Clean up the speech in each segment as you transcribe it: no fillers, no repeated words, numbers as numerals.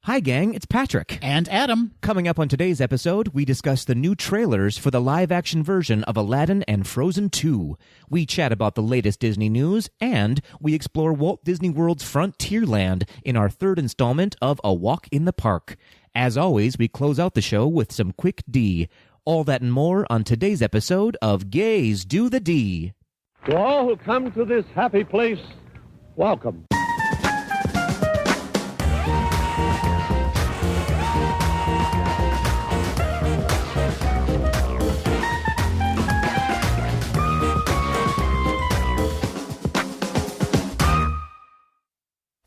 Hi, gang, it's Patrick. And Adam. Coming up on today's episode, we discuss the new trailers for the live-action version of Aladdin and Frozen 2. We chat about the latest Disney news, and we explore Walt Disney World's Frontierland in our third installment of A Walk in the Park. As always, we close out the show with some quick D. All that and more on today's episode of Gays Do the D. To all who come to this happy place, welcome.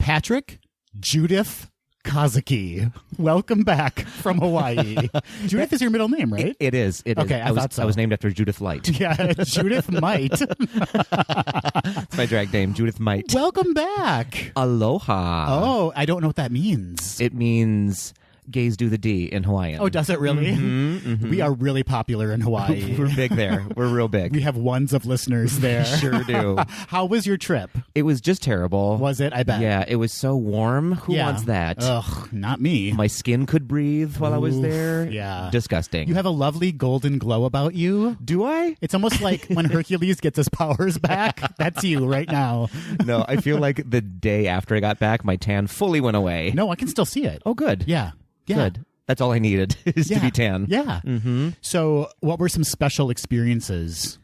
Patrick, Judith Kazuki. Welcome back from Hawaii. Judith is your middle name, right? It is. It okay, is. I thought so. I was named after Judith Light. Yeah, Judith Might. It's my drag name, Judith Might. Welcome back. Aloha. Oh, I don't know what that means. It means gays do the D in Hawaiian. Oh, does it really? Mm-hmm, mm-hmm. We are really popular in Hawaii. We're big there. We're real big. We have ones of listeners there. Sure do. How was your trip? It was just terrible. Was it? I bet. Yeah, it was so warm. Who wants that? Ugh, not me. My skin could breathe while I was there. Yeah. Disgusting. You have a lovely golden glow about you. Do I? It's almost like when Hercules gets his powers back. That's you right now. No, I feel like the day after I got back, my tan fully went away. No, I can still see it. Oh, good. Yeah. Good. That's all I needed is to be tan. Yeah. Mm-hmm. So what were some special experiences?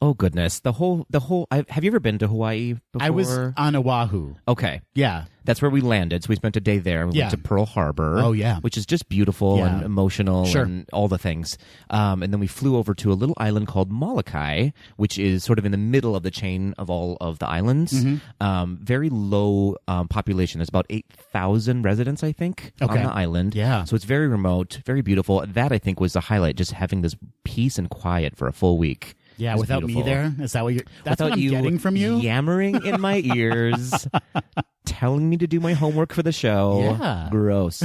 Oh, goodness. The whole, have you ever been to Hawaii before? I was on Oahu. Okay. Yeah. That's where we landed. So we spent a day there. We went to Pearl Harbor. Oh, yeah. Which is just beautiful and emotional and all the things. And then we flew over to a little island called Molokai, which is sort of in the middle of the chain of all of the islands. Mm-hmm. Very low population. There's about 8,000 residents, I think, on the island. Yeah. So it's very remote, very beautiful. That, I think, was the highlight, just having this peace and quiet for a full week. Yeah, without beautiful. me there? Is that what you're... That's without what I'm getting from you? Yammering in my ears, telling me to do my homework for the show. Yeah. Gross.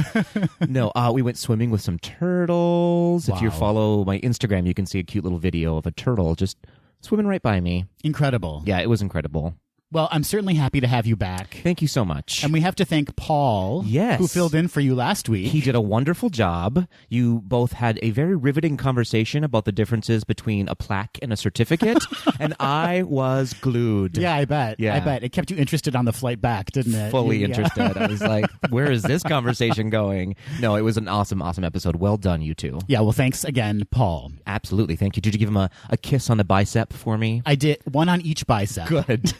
No, we went swimming with some turtles. Wow. If you follow my Instagram, you can see a cute little video of a turtle just swimming right by me. Incredible. Yeah, it was incredible. Well, I'm certainly happy to have you back. Thank you so much. And we have to thank Paul, who filled in for you last week. He did a wonderful job. You both had a very riveting conversation about the differences between a plaque and a certificate, and I was glued. Yeah, I bet. Yeah. I bet. It kept you interested on the flight back, didn't it? Fully interested. I was like, where is this conversation going? No, it was an awesome, awesome episode. Well done, you two. Yeah, well, thanks again, Paul. Absolutely. Thank you. Did you give him a kiss on the bicep for me? I did. One on each bicep. Good.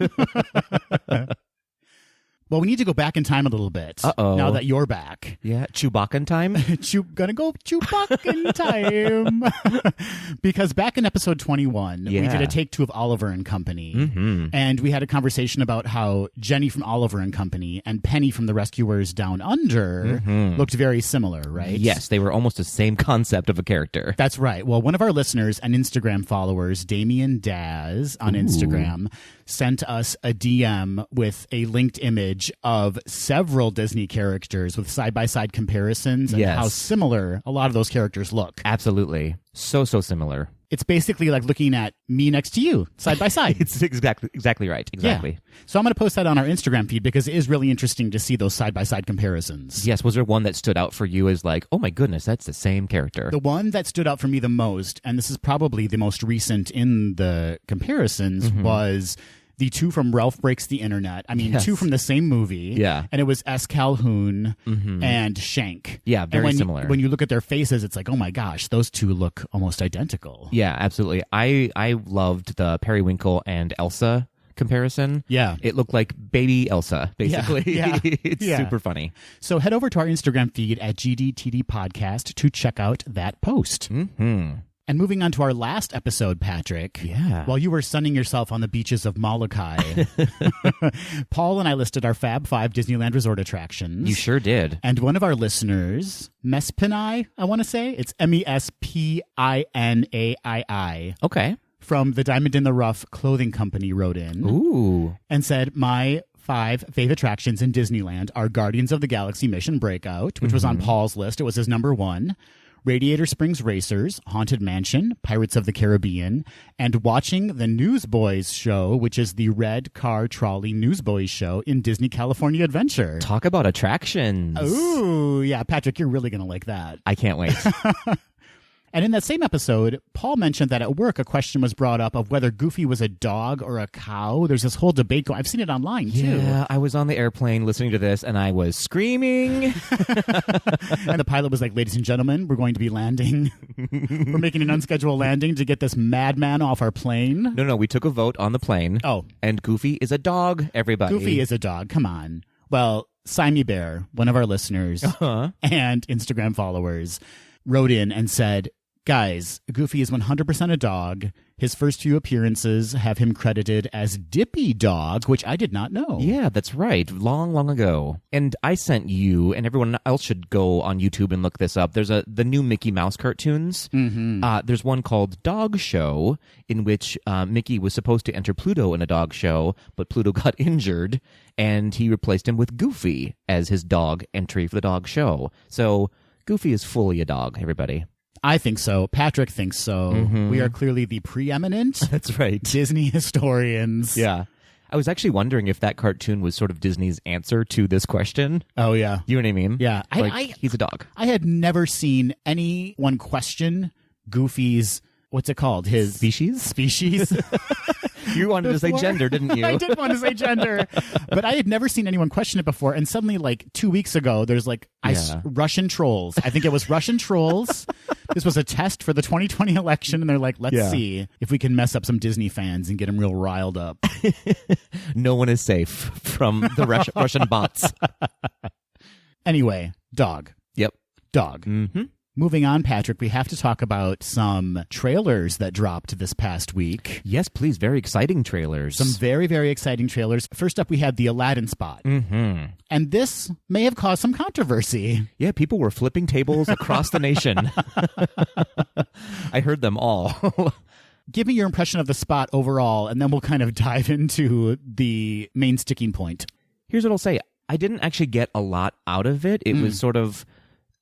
Well, we need to go back in time a little bit. Uh-oh. Now that you're back. Yeah, Chewbacca time? Gonna go Chewbacca in time. Because back in episode 21, we did a take two of Oliver and Company. Mm-hmm. And we had a conversation about how Jenny from Oliver and Company and Penny from The Rescuers Down Under looked very similar, right? Yes, they were almost the same concept of a character. That's right. Well, one of our listeners and Instagram followers, Damien Daz on Instagram, sent us a DM with a linked image of several Disney characters with side-by-side comparisons and how similar a lot of those characters look. Absolutely. So similar. It's basically like looking at me next to you, side by side. It's exactly right. Exactly. Yeah. So I'm going to post that on our Instagram feed because it is really interesting to see those side-by-side comparisons. Yes. Was there one that stood out for you as like, oh my goodness, that's the same character? The one that stood out for me the most, and this is probably the most recent in the comparisons, was the two from Ralph Breaks the Internet. I mean, two from the same movie. Yeah. And it was S. Calhoun and Shank. Yeah, very similar. When you look at their faces, it's like, oh my gosh, those two look almost identical. Yeah, absolutely. I loved the Periwinkle and Elsa comparison. Yeah. It looked like baby Elsa, basically. Yeah. It's super funny. So head over to our Instagram feed at GDTD Podcast to check out that post. Mm-hmm. And moving on to our last episode, Patrick. Yeah. While you were sunning yourself on the beaches of Molokai, Paul and I listed our Fab 5 Disneyland Resort attractions. You sure did. And one of our listeners, Mespinai, I want to say, it's Mespinaii. Okay. From the Diamond in the Rough clothing company wrote in. Ooh. And said, my 5 fave attractions in Disneyland are Guardians of the Galaxy Mission Breakout, which was on Paul's list. It was his number 1. Radiator Springs Racers, Haunted Mansion, Pirates of the Caribbean, and watching the Newsboys show, which is the Red Car Trolley Newsboys show in Disney California Adventure. Talk about attractions. Ooh, yeah, Patrick, you're really going to like that. I can't wait. And in that same episode, Paul mentioned that at work a question was brought up of whether Goofy was a dog or a cow. There's this whole debate going. I've seen it online, too. Yeah, I was on the airplane listening to this, and I was screaming. And the pilot was like, ladies and gentlemen, we're going to be landing. We're making an unscheduled landing to get this madman off our plane. No, we took a vote on the plane. Oh. And Goofy is a dog, everybody. Goofy is a dog. Come on. Well, Simey Bear, one of our listeners and Instagram followers, wrote in and said, guys, Goofy is 100% a dog. His first few appearances have him credited as Dippy Dog, which I did not know. Yeah, that's right. Long ago. And I sent you, and everyone else should go on YouTube and look this up. There's the new Mickey Mouse cartoons. Mm-hmm. There's one called Dog Show, in which Mickey was supposed to enter Pluto in a dog show, but Pluto got injured, and he replaced him with Goofy as his dog entry for the dog show. So Goofy is fully a dog, everybody. I think so. Patrick thinks so. Mm-hmm. We are clearly the preeminent That's right. Disney historians. Yeah. I was actually wondering if that cartoon was sort of Disney's answer to this question. Oh, yeah. You know what I mean? Yeah. He's a dog. I had never seen anyone question Goofy's, what's it called? His Species? You wanted to say gender, didn't you? I did want to say gender. But I had never seen anyone question it before. And suddenly, like 2 weeks ago, there's like Russian trolls. I think it was Russian trolls. This was a test for the 2020 election. And they're like, let's see if we can mess up some Disney fans and get them real riled up. No one is safe from the Russian bots. Anyway, dog. Yep. Dog. Mm-hmm. Moving on, Patrick, we have to talk about some trailers that dropped this past week. Yes, please. Very exciting trailers. Some very, very exciting trailers. First up, we had the Aladdin spot. Mm-hmm. And this may have caused some controversy. Yeah, people were flipping tables across the nation. I heard them all. Give me your impression of the spot overall, and then we'll kind of dive into the main sticking point. Here's what I'll say. I didn't actually get a lot out of it. It was sort of...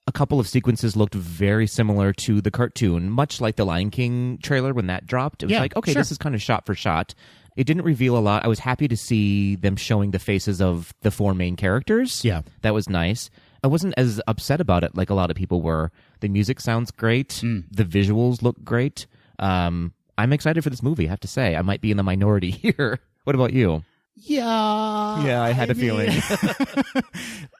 A couple of sequences looked very similar to the cartoon, much like the Lion King trailer when that dropped. It was like, okay, this is kind of shot for shot. It didn't reveal a lot. I was happy to see them showing the faces of the four main characters. Yeah. That was nice. I wasn't as upset about it like a lot of people were. The music sounds great. The visuals look great. I'm excited for this movie, I have to say. I might be in the minority here. What about you? Yeah, I had a feeling.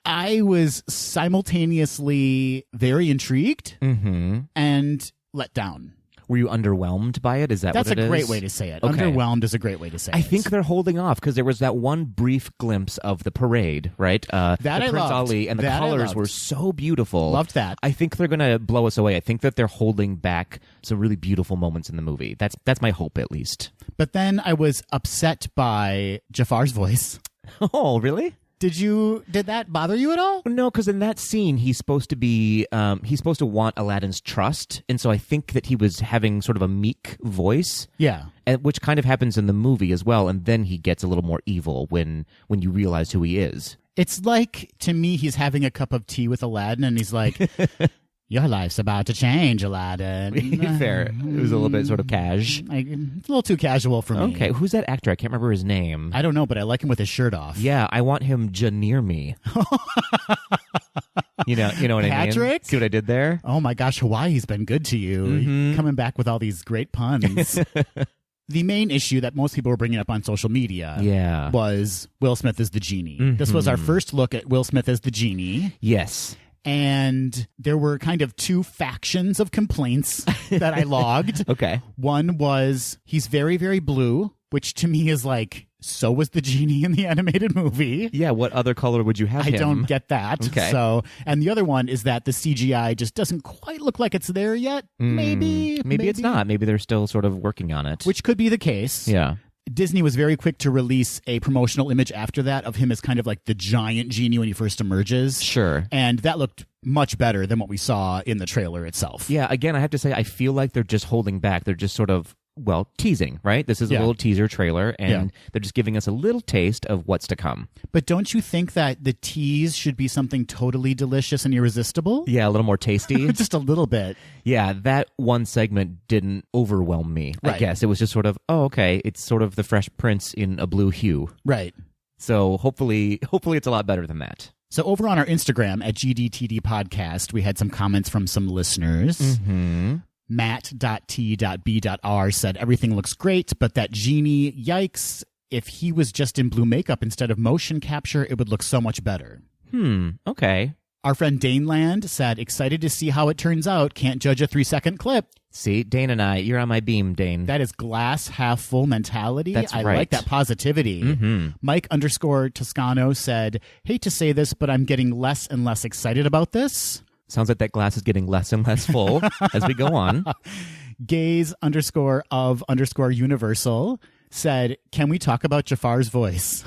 I was simultaneously very intrigued and let down. Were you underwhelmed by it? Is that That's what it is? a great way to say it. Okay. Underwhelmed is a great way to say it. I think they're holding off because there was that one brief glimpse of the parade, right? That I Prince loved. Ali and the That I colors loved. were so beautiful. Loved that. I think they're going to blow us away. I think that they're holding back some really beautiful moments in the movie. That's my hope, at least. But then I was upset by Jafar's voice. Oh, really? Did that bother you at all? No, because in that scene, he's supposed to want Aladdin's trust. And so I think that he was having sort of a meek voice. Yeah. Which kind of happens in the movie as well. And then he gets a little more evil when you realize who he is. It's like, to me, he's having a cup of tea with Aladdin and he's like, your life's about to change, Aladdin. Fair. It was a little bit sort of cash. It's a little too casual for me. Okay, who's that actor? I can't remember his name. I don't know, but I like him with his shirt off. Yeah, I want him near me. You know what I mean? Patrick? See what I did there? Oh my gosh, Hawaii's been good to you. Coming back with all these great puns. The main issue that most people were bringing up on social media was Will Smith as the genie. This was our first look at Will Smith as the genie. Yes. And there were kind of two factions of complaints that I logged. Okay. One was he's very, very blue, which to me is like, so was the genie in the animated movie. Yeah, what other color would you have I him? don't get that. Okay. So, and the other one is that the CGI just doesn't quite look like it's there yet. Maybe it's not. Maybe they're still sort of working on it. Which could be the case. Yeah. Disney was very quick to release a promotional image after that of him as kind of like the giant genie when he first emerges. Sure. And that looked much better than what we saw in the trailer itself. Yeah, again, I have to say, I feel like they're just holding back. They're just sort of well, teasing, right? This is a little teaser trailer, and they're just giving us a little taste of what's to come. But don't you think that the tease should be something totally delicious and irresistible? Yeah, a little more tasty. Just a little bit. Yeah, that one segment didn't overwhelm me, I guess. It was just sort of, oh, okay, it's sort of the Fresh Prince in a blue hue. Right. So hopefully it's a lot better than that. So over on our Instagram at GDTD Podcast, we had some comments from some listeners. Mm-hmm. Matt.T.B.R. said, everything looks great, but that genie, yikes. If he was just in blue makeup instead of motion capture, it would look so much better. Okay. Our friend Daneland said, excited to see how it turns out. Can't judge a 3-second clip. See, Dane and I, you're on my beam, Dane. That is glass half full mentality. That's right. I like that positivity. Mm-hmm. Mike_Toscano said, hate to say this, but I'm getting less and less excited about this. Sounds like that glass is getting less and less full as we go on. Gaze_of_Universal said, can we talk about Jafar's voice?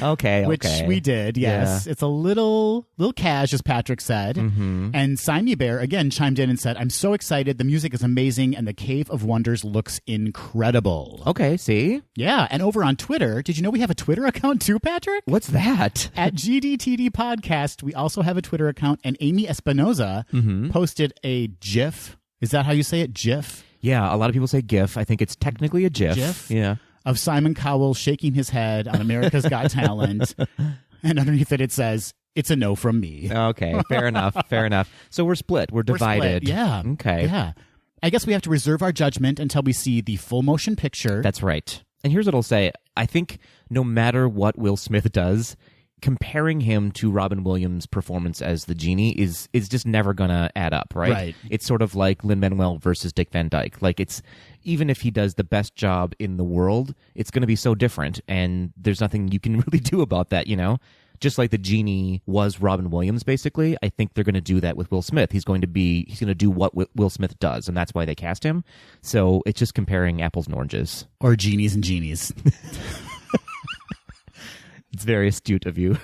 Okay. Which we did, yes. Yeah. It's a little cash, as Patrick said. Mm-hmm. And Simey Bear, again, chimed in and said, I'm so excited. The music is amazing, and the Cave of Wonders looks incredible. Okay, see? Yeah, and over on Twitter, did you know we have a Twitter account too, Patrick? What's that? At GDTD Podcast, we also have a Twitter account, and Amy Espinoza posted a GIF. Is that how you say it? GIF? Yeah, a lot of people say GIF. I think it's technically a GIF. GIF? Yeah. Of Simon Cowell shaking his head on America's Got Talent. And underneath it says, it's a no from me. Okay, fair enough. So we're split. We're divided. We're split. Yeah. Okay. Yeah. I guess we have to reserve our judgment until we see the full motion picture. That's right. And here's what I'll say. I think no matter what Will Smith does, comparing him to Robin Williams' performance as the genie is just never gonna add up, right? Right. It's sort of like Lin-Manuel versus Dick Van Dyke. Like, it's, even if he does the best job in the world, it's gonna be so different, and there's nothing you can really do about that, you know? Just like the genie was Robin Williams, basically, I think they're gonna do that with Will Smith. He's gonna do what Will Smith does, and that's why they cast him. So it's just comparing apples and oranges. Or genies and genies. It's very astute of you.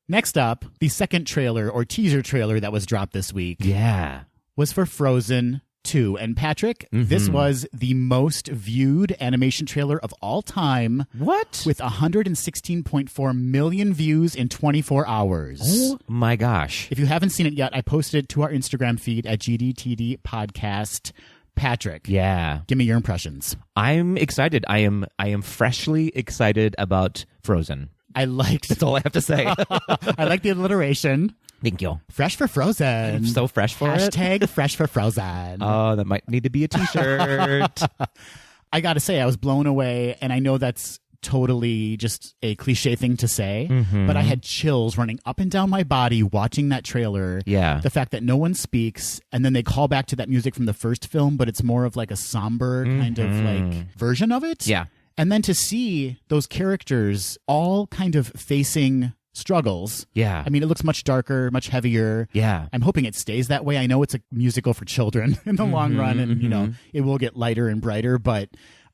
Next up, the second trailer or teaser trailer that was dropped this week Yeah. was for Frozen 2. And Patrick, this was the most viewed animation trailer of all time. What? With 116.4 million views in 24 hours. Oh my gosh. If you haven't seen it yet, I posted it to our Instagram feed at GDTD Podcast. Patrick, Yeah. give me your impressions. I'm excited. I am freshly excited about Frozen. That's all I have to say. I like the alliteration. Thank you. Fresh for Frozen. I'm so fresh for it. Hashtag fresh for Frozen. Oh, that might need to be a t-shirt. I gotta say, I was blown away, and I know that's totally just a cliche thing to say, but I had chills running up and down my body watching that trailer. Yeah. The fact that no one speaks, and then they call back to that music from the first film, but it's more of like a somber kind of like version of it. Yeah. And then to see those characters all kind of facing struggles. Yeah. I mean, it looks much darker, much heavier. Yeah. I'm hoping it stays that way. I know it's a musical for children in the long run, and, you know, it will get lighter and brighter, but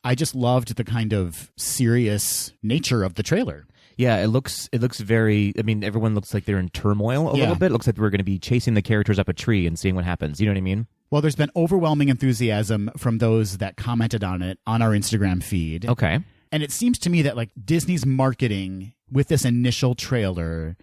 I just loved the kind of serious nature of the trailer. Yeah, it looks very, I mean, everyone looks like they're in turmoil a little bit. It looks like we're going to be chasing the characters up a tree and seeing what happens. You know what I mean? Well, there's been overwhelming enthusiasm from those that commented on it on our Instagram feed. Okay. And it seems to me that like Disney's marketing with this initial trailer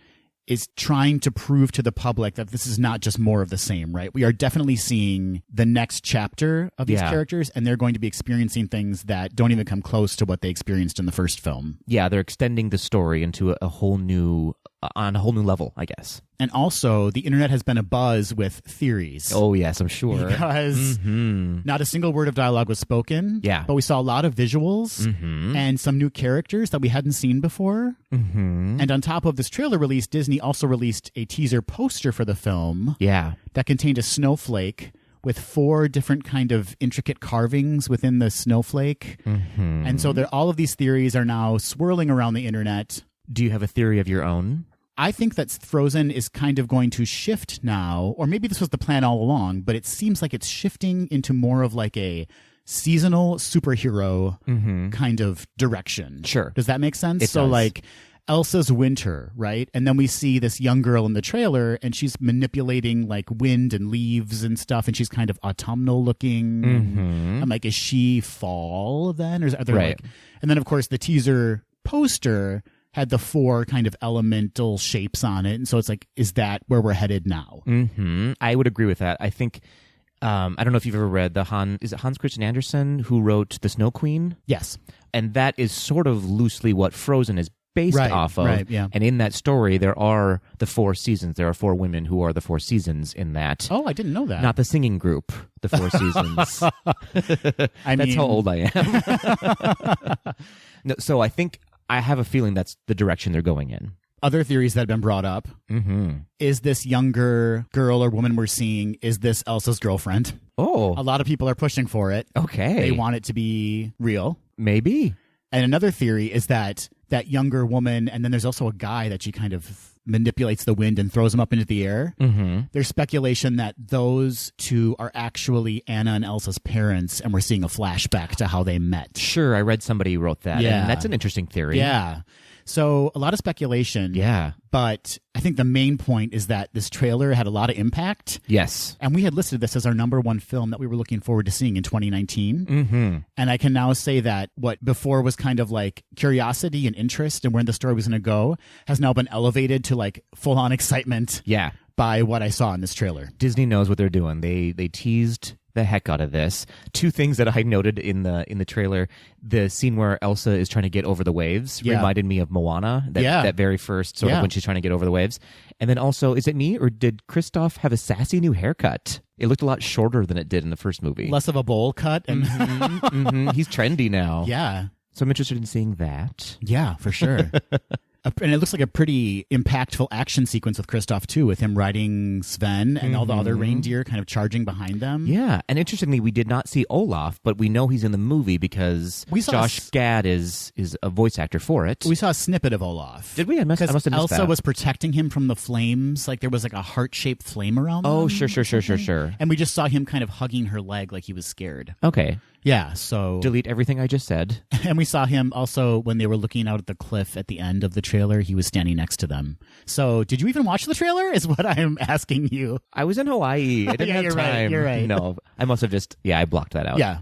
is trying to prove to the public that this is not just more of the same, right? We are definitely seeing the next chapter of these characters, and they're going to be experiencing things that don't even come close to what they experienced in the first film. Yeah, they're extending the story into a whole new, on a whole new level, I guess. And also, the internet has been abuzz with theories. Oh, yes, I'm sure. Because not a single word of dialogue was spoken. Yeah. But we saw a lot of visuals and some new characters that we hadn't seen before. And on top of this trailer release, Disney also released a teaser poster for the film. Yeah. That contained a snowflake with 4 different kind of intricate carvings within the snowflake. And so all of these theories are now swirling around the internet. Do you have a theory of your own? I think that Frozen is kind of going to shift now, or maybe this was the plan all along, but it seems like it's shifting into more of like a seasonal superhero kind of direction. Sure. Does that make sense? It so does. like Elsa's winter, right? And then we see this young girl in the trailer, and she's manipulating like wind and leaves and stuff, and she's kind of autumnal looking. Mm-hmm. I'm like, is she fall then? Or are there Right. and then of course the teaser poster had the 4 kind of elemental shapes on it, and so it's like, is that where we're headed now? Mm-hmm. I would agree with that. I think I don't know if you've ever read is it Hans Christian Andersen who wrote The Snow Queen? Yes. And that is sort of loosely what Frozen is based off of. Right, yeah. And in that story, there are the 4 seasons. There are 4 women who are the 4 seasons in that. Oh, I didn't know that. Not the singing group, the 4 seasons. That's how old I am. No, so I think I have a feeling that's the direction they're going in. Other theories that have been brought up. Mm-hmm. Is this younger girl or woman we're seeing, is this Elsa's girlfriend? Oh. A lot of people are pushing for it. Okay. They want it to be real. Maybe. And another theory is that younger woman, and then there's also a guy that she kind of manipulates the wind and throws him up into the air. Mm-hmm. There's speculation that those 2 are actually Anna and Elsa's parents, and we're seeing a flashback to how they met. Sure, I read somebody wrote that. Yeah. And that's an interesting theory. Yeah. So a lot of speculation. Yeah. But I think the main point is that this trailer had a lot of impact. Yes. And we had listed this as our number 1 film that we were looking forward to seeing in 2019. Mm-hmm. And I can now say that what before was kind of like curiosity and interest and where the story was going to go has now been elevated to like full-on excitement. Yeah. By what I saw in this trailer. Disney knows what they're doing. They teased the heck out of this. 2 things that I noted in the trailer: the scene where Elsa is trying to get over the waves reminded me of Moana. That very first sort of when she's trying to get over the waves. And then also, is it me or did Kristoff have a sassy new haircut? It looked a lot shorter than it did in the first movie. Less of a bowl cut, and He's trendy now. Yeah. So I'm interested in seeing that. Yeah, for sure. And it looks like a pretty impactful action sequence with Kristoff, too, with him riding Sven and all the other reindeer kind of charging behind them. Yeah, and interestingly, we did not see Olaf, but we know he's in the movie because Josh Gad is a voice actor for it. We saw a snippet of Olaf. Did we? I must have missed Elsa that. was protecting him from the flames. Like there was like a heart-shaped flame around them. Oh, sure. And we just saw him kind of hugging her leg like he was scared. Okay. Yeah, so... Delete everything I just said. And we saw him also when they were looking out at the cliff at the end of the trailer. He was standing next to them. So did you even watch the trailer is what I'm asking you. I was in Hawaii. I didn't have time. You're right. No, I must have just... Yeah, I blocked that out. Yeah.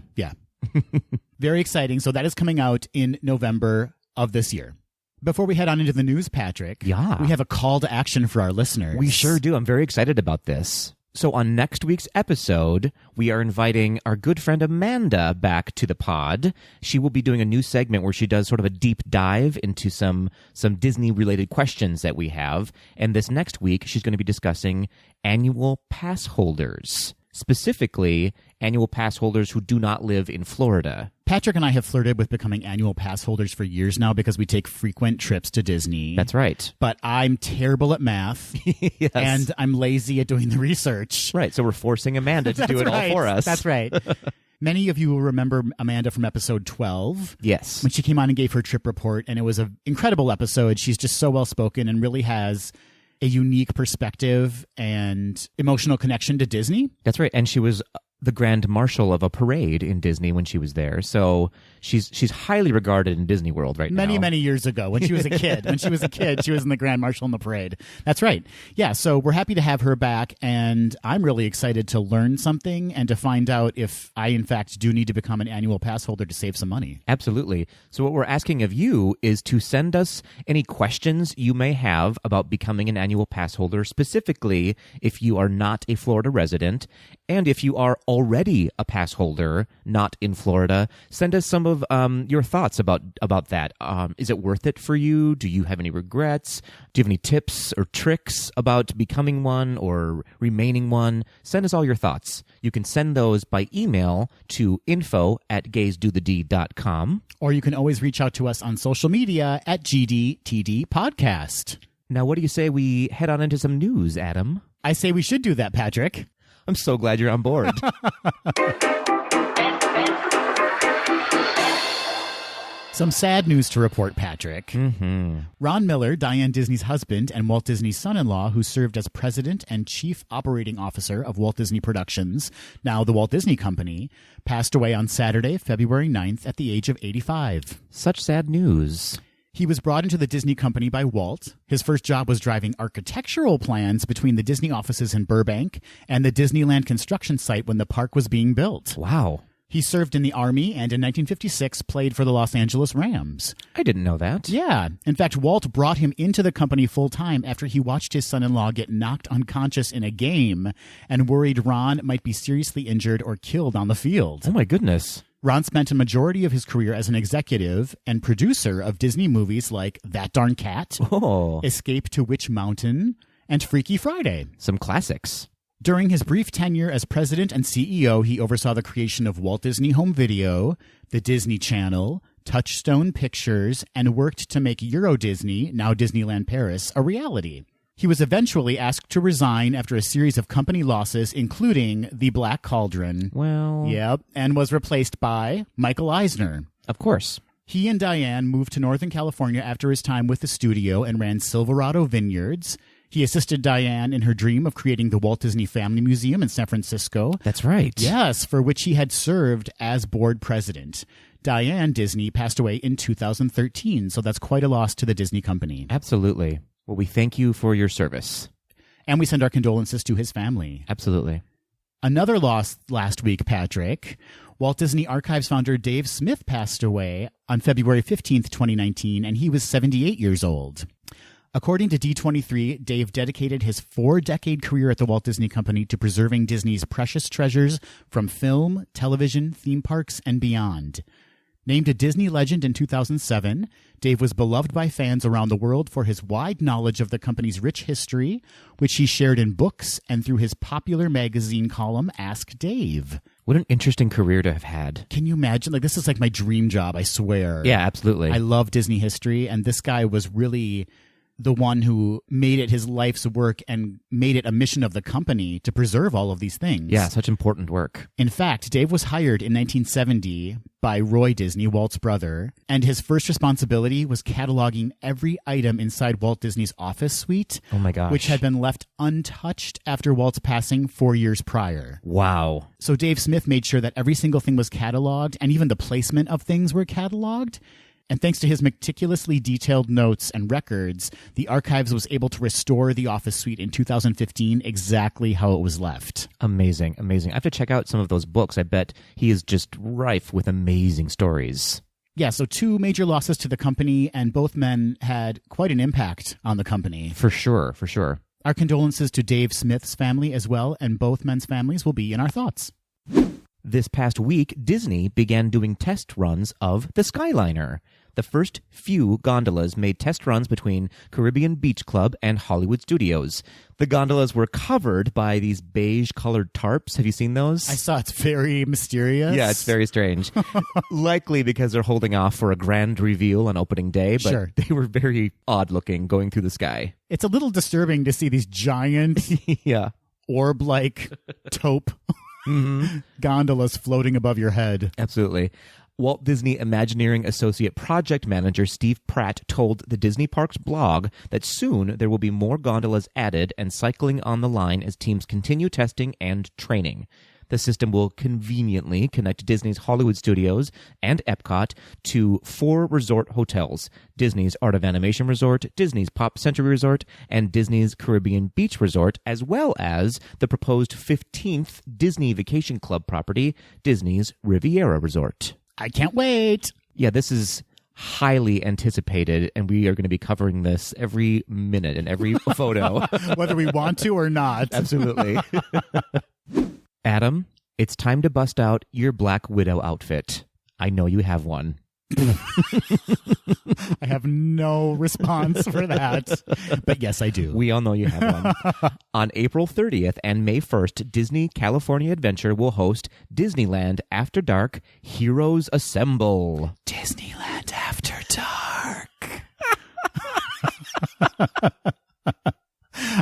Very exciting. So that is coming out in November of this year. Before we head on into the news, Patrick, we have a call to action for our listeners. We sure do. I'm very excited about this. So on next week's episode, we are inviting our good friend Amanda back to the pod. She will be doing a new segment where she does sort of a deep dive into some Disney-related questions that we have. And this next week, she's going to be discussing annual pass holders, specifically annual pass holders who do not live in Florida. Patrick and I have flirted with becoming annual pass holders for years now because we take frequent trips to Disney. That's right. But I'm terrible at math, yes. And I'm lazy at doing the research. Right, so we're forcing Amanda to do it all for us. That's right. Many of you will remember Amanda from episode 12. Yes. When she came on and gave her trip report, and it was an incredible episode. She's just so well-spoken and really has a unique perspective and emotional connection to Disney. That's right, and she was the grand marshal of a parade in Disney when she was there. So she's highly regarded in Disney World right now. Many years ago when she was a kid. When she was a kid, she was in the grand marshal in the parade. That's right. Yeah, so we're happy to have her back, and I'm really excited to learn something and to find out if I, in fact, do need to become an annual pass holder to save some money. Absolutely. So what we're asking of you is to send us any questions you may have about becoming an annual pass holder, specifically if you are not a Florida resident, and if you are already a pass holder not in Florida, send us some of your thoughts about that. Is it worth it for you? Do you have any regrets? Do you have any tips or tricks about becoming one or remaining one? Send us all your thoughts. You can send those by email to info@gaysdothed.com. Or you can always reach out to us on social media at GDTD Podcast. Now, what do you say we head on into some news, Adam? I say we should do that, Patrick. I'm so glad you're on board. Some sad news to report, Patrick. Mm-hmm. Ron Miller, Diane Disney's husband and Walt Disney's son-in-law, who served as president and chief operating officer of Walt Disney Productions, now the Walt Disney Company, passed away on Saturday, February 9th at the age of 85. Such sad news. He was brought into the Disney company by Walt. His first job was driving architectural plans between the Disney offices in Burbank and the Disneyland construction site when the park was being built. Wow. He served in the Army and in 1956 played for the Los Angeles Rams. I didn't know that. Yeah. In fact, Walt brought him into the company full-time after he watched his son-in-law get knocked unconscious in a game and worried Ron might be seriously injured or killed on the field. Oh, my goodness. Ron spent a majority of his career as an executive and producer of Disney movies like That Darn Cat, Escape to Witch Mountain, and Freaky Friday. Some classics. During his brief tenure as president and CEO, he oversaw the creation of Walt Disney Home Video, the Disney Channel, Touchstone Pictures, and worked to make Euro Disney, now Disneyland Paris, a reality. He was eventually asked to resign after a series of company losses, including The Black Cauldron. Well... Yep, and was replaced by Michael Eisner. Of course. He and Diane moved to Northern California after his time with the studio and ran Silverado Vineyards. He assisted Diane in her dream of creating the Walt Disney Family Museum in San Francisco. That's right. Yes, for which he had served as board president. Diane Disney passed away in 2013, so that's quite a loss to the Disney company. Absolutely. Well, we thank you for your service. And we send our condolences to his family. Absolutely. Another loss last week, Patrick. Walt Disney Archives founder Dave Smith passed away on February 15th, 2019, and he was 78 years old. According to D23, Dave dedicated his 4-decade career at the Walt Disney Company to preserving Disney's precious treasures from film, television, theme parks, and beyond. Named a Disney legend in 2007, Dave was beloved by fans around the world for his wide knowledge of the company's rich history, which he shared in books and through his popular magazine column, Ask Dave. What an interesting career to have had. Can you imagine? Like, this is like my dream job, I swear. Yeah, absolutely. I love Disney history, and this guy was really the one who made it his life's work and made it a mission of the company to preserve all of these things. Yeah, such important work. In fact, Dave was hired in 1970 by Roy Disney, Walt's brother, and his first responsibility was cataloging every item inside Walt Disney's office suite. Oh my gosh. Which had been left untouched after Walt's passing 4 years prior. Wow. So Dave Smith made sure that every single thing was cataloged, and even the placement of things were cataloged. And thanks to his meticulously detailed notes and records, the archives was able to restore the office suite in 2015 exactly how it was left. Amazing, amazing. I have to check out some of those books. I bet he is just rife with amazing stories. Yeah, so 2 major losses to the company, and both men had quite an impact on the company. For sure, for sure. Our condolences to Dave Smith's family as well, and both men's families will be in our thoughts. This past week, Disney began doing test runs of the Skyliner. The first few gondolas made test runs between Caribbean Beach Club and Hollywood Studios. The gondolas were covered by these beige-colored tarps. Have you seen those? I saw. It's very mysterious. Yeah, it's very strange. Likely because they're holding off for a grand reveal on opening day, but Sure. They were very odd-looking going through the sky. It's a little disturbing to see these giant Yeah. orb-like taupe gondolas floating above your head. Absolutely. Walt Disney Imagineering Associate Project Manager Steve Pratt told the Disney Parks blog that soon there will be more gondolas added and cycling on the line as teams continue testing and training. The system will conveniently connect Disney's Hollywood Studios and Epcot to 4 resort hotels: Disney's Art of Animation Resort, Disney's Pop Century Resort, and Disney's Caribbean Beach Resort, as well as the proposed 15th Disney Vacation Club property, Disney's Riviera Resort. I can't wait. Yeah, this is highly anticipated, and we are going to be covering this every minute and every photo. Whether we want to or not. Absolutely. Adam, it's time to bust out your Black Widow outfit. I know you have one. I have no response for that. But yes, I do. We all know you have one. On April 30th and May 1st, Disney California Adventure will host Disneyland After Dark Heroes Assemble. Disneyland After Dark.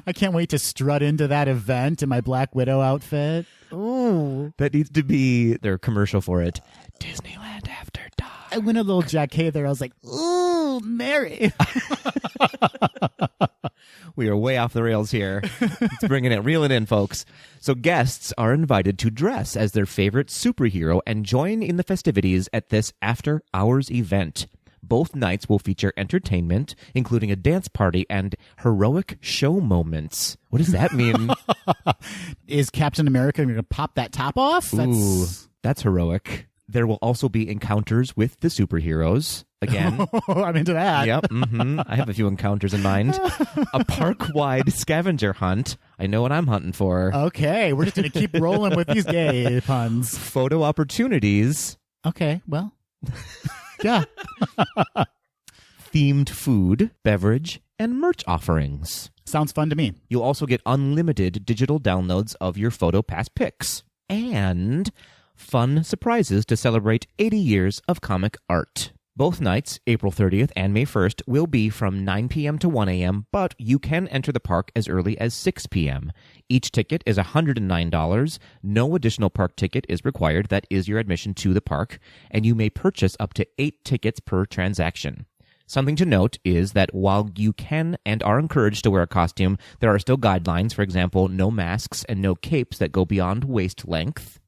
I can't wait to strut into that event in my Black Widow outfit. Ooh. That needs to be their commercial for it. Disneyland After Dark. I went a little Jacquet there. I was like, ooh, Mary. We are way off the rails here. It's bringing it, reeling in, folks. So guests are invited to dress as their favorite superhero and join in the festivities at this after-hours event. Both nights will feature entertainment, including a dance party and heroic show moments. What does that mean? Is Captain America going to pop that top off? Ooh, that's heroic. There will also be encounters with the superheroes. Again. I'm into that. Yep. I have a few encounters in mind. A park-wide scavenger hunt. I know what I'm hunting for. Okay, we're just going to keep rolling with these gay puns. Photo opportunities. Okay, well, yeah. Themed food, beverage, and merch offerings. Sounds fun to me. You'll also get unlimited digital downloads of your PhotoPass pics. And fun surprises to celebrate 80 years of comic art. Both nights, April 30th and May 1st, will be from 9 p.m. to 1 a.m., but you can enter the park as early as 6 p.m. Each ticket is $109. No additional park ticket is required. That is your admission to the park, and you may purchase up to 8 tickets per transaction. Something to note is that while you can and are encouraged to wear a costume, there are still guidelines. For example, no masks and no capes that go beyond waist length.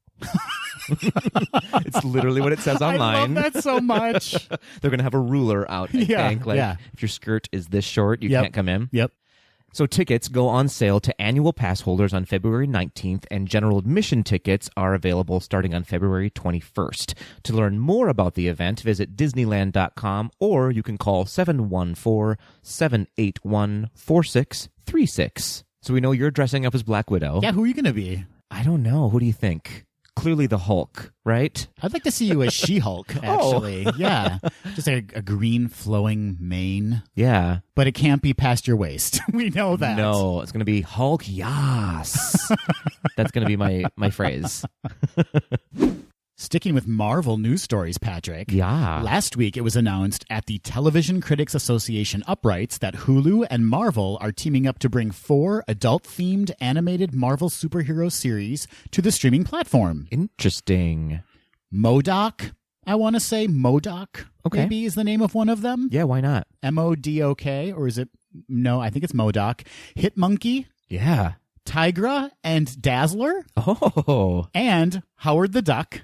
It's literally what it says online. I love that so much. They're going to have a ruler out, I think. Like, if your skirt is this short, you can't come in. Yep. So tickets go on sale to annual pass holders on February 19th, and general admission tickets are available starting on February 21st. To learn more about the event, visit Disneyland.com, or you can call 714-781-4636. So we know you're dressing up as Black Widow. Yeah, who are you going to be? I don't know. Who do you think? Clearly the Hulk, right? I'd like to see you as She-Hulk, actually. Yeah. Just a green flowing mane. Yeah. But it can't be past your waist. We know that. No, it's going to be Hulk, yas. That's going to be my phrase. Sticking with Marvel news stories, Patrick. Yeah. Last week, it was announced at the Television Critics Association Uprights that Hulu and Marvel are teaming up to bring 4 adult-themed animated Marvel superhero series to the streaming platform. Interesting. MODOK, I want to say MODOK, maybe is the name of one of them. Yeah, why not? MODOK, or is it? No, I think it's MODOK. Hitmonkey. Yeah. Tigra and Dazzler. Oh. And Howard the Duck.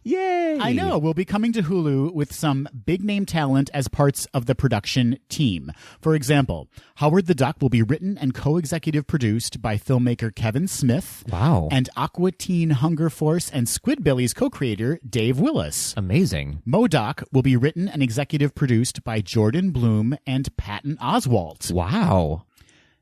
Yay! I know. We'll be coming to Hulu with some big-name talent as parts of the production team. For example, Howard the Duck will be written and co-executive produced by filmmaker Kevin Smith. Wow. And Aqua Teen Hunger Force and Squidbillies co-creator Dave Willis. Amazing. MODOK will be written and executive produced by Jordan Bloom and Patton Oswalt. Wow.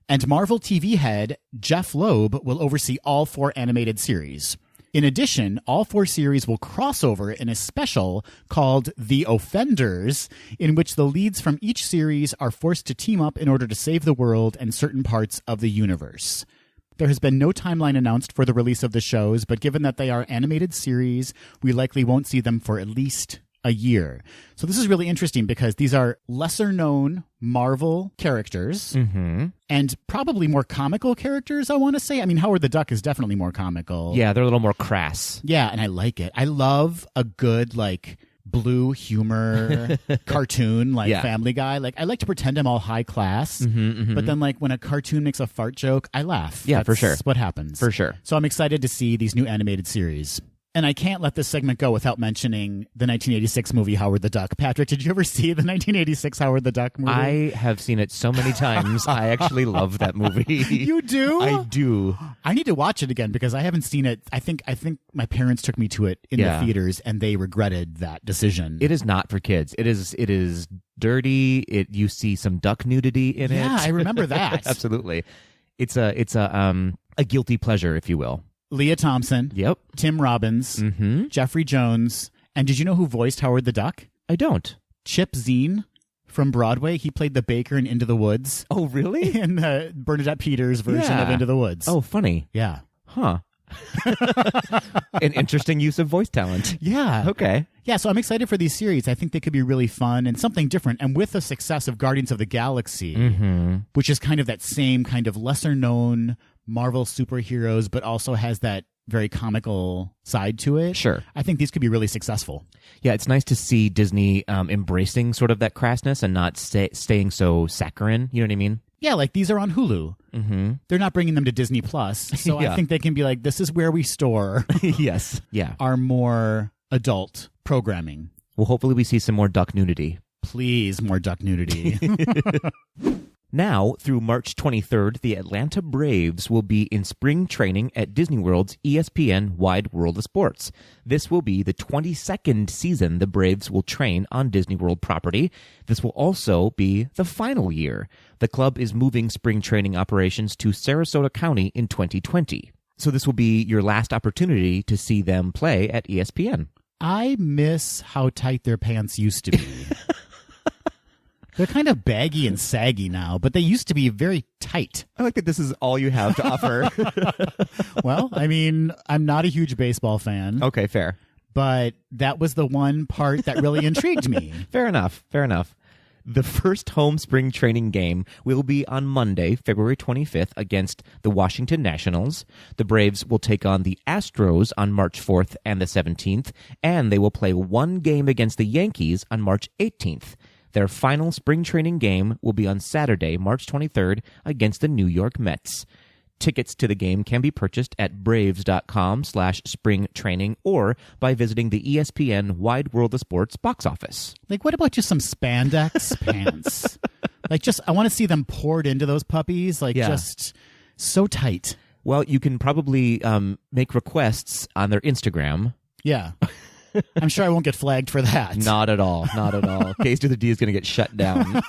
And Marvel TV head Jeff Loeb will oversee all 4 animated series. In addition, all 4 series will cross over in a special called The Offenders, in which the leads from each series are forced to team up in order to save the world and certain parts of the universe. There has been no timeline announced for the release of the shows, but given that they are animated series, we likely won't see them for at least a year. So this is really interesting because these are lesser known Marvel characters and probably more comical characters, I want to say. I mean, Howard the Duck is definitely more comical. Yeah, they're a little more crass. Yeah, and I like it. I love a good, like, blue humor cartoon, like Family Guy. Like, I like to pretend I'm all high class, but then, like, when a cartoon makes a fart joke, I laugh. Yeah, for sure. That's what happens. For sure. So I'm excited to see these new animated series. And I can't let this segment go without mentioning the 1986 movie Howard the Duck. Patrick, did you ever see the 1986 Howard the Duck movie? I have seen it so many times. I actually love that movie. You do? I do. I need to watch it again because I haven't seen it. I think my parents took me to it in the theaters and they regretted that decision. It is not for kids. It is dirty. You see some duck nudity in it. Yeah, I remember that. Absolutely. It's a guilty pleasure, if you will. Leah Thompson. Yep. Tim Robbins. Jeffrey Jones. And did you know who voiced Howard the Duck? I don't. Chip Zien from Broadway. He played the baker in Into the Woods. Oh, really? In the Bernadette Peters version of Into the Woods. Oh, funny. Yeah. Huh. An interesting use of voice talent. Yeah. Okay. Yeah, so I'm excited for these series. I think they could be really fun and something different. And with the success of Guardians of the Galaxy, which is kind of that same kind of lesser known Marvel superheroes, but also has that very comical side to it. Sure. I think these could be really successful. Yeah, it's nice to see Disney embracing sort of that crassness and not staying so saccharine. You know what I mean? Yeah, like these are on Hulu. They're not bringing them to Disney Plus. So I think they can be like, this is where we store yes. Yeah. our more adult programming. Well, hopefully we see some more duck nudity. Please, more duck nudity. Now, through March 23rd, the Atlanta Braves will be in spring training at Disney World's ESPN Wide World of Sports. This will be the 22nd season the Braves will train on Disney World property. This will also be the final year. The club is moving spring training operations to Sarasota County in 2020. So this will be your last opportunity to see them play at ESPN. I miss how tight their pants used to be. They're kind of baggy and saggy now, but they used to be very tight. I like that this is all you have to offer. Well, I mean, I'm not a huge baseball fan. Okay, fair. But that was the one part that really intrigued me. Fair enough. The first home spring training game will be on Monday, February 25th, against the Washington Nationals. The Braves will take on the Astros on March 4th and the 17th, and they will play one game against the Yankees on March 18th. Their final spring training game will be on Saturday, March 23rd, against the New York Mets. Tickets to the game can be purchased at braves.com/springtraining or by visiting the ESPN Wide World of Sports box office. Like, what about just some spandex pants? Like, I want to see them poured into those puppies, just so tight. Well, you can probably make requests on their Instagram. Yeah. I'm sure I won't get flagged for that. Not at all. Case to the D is going to get shut down.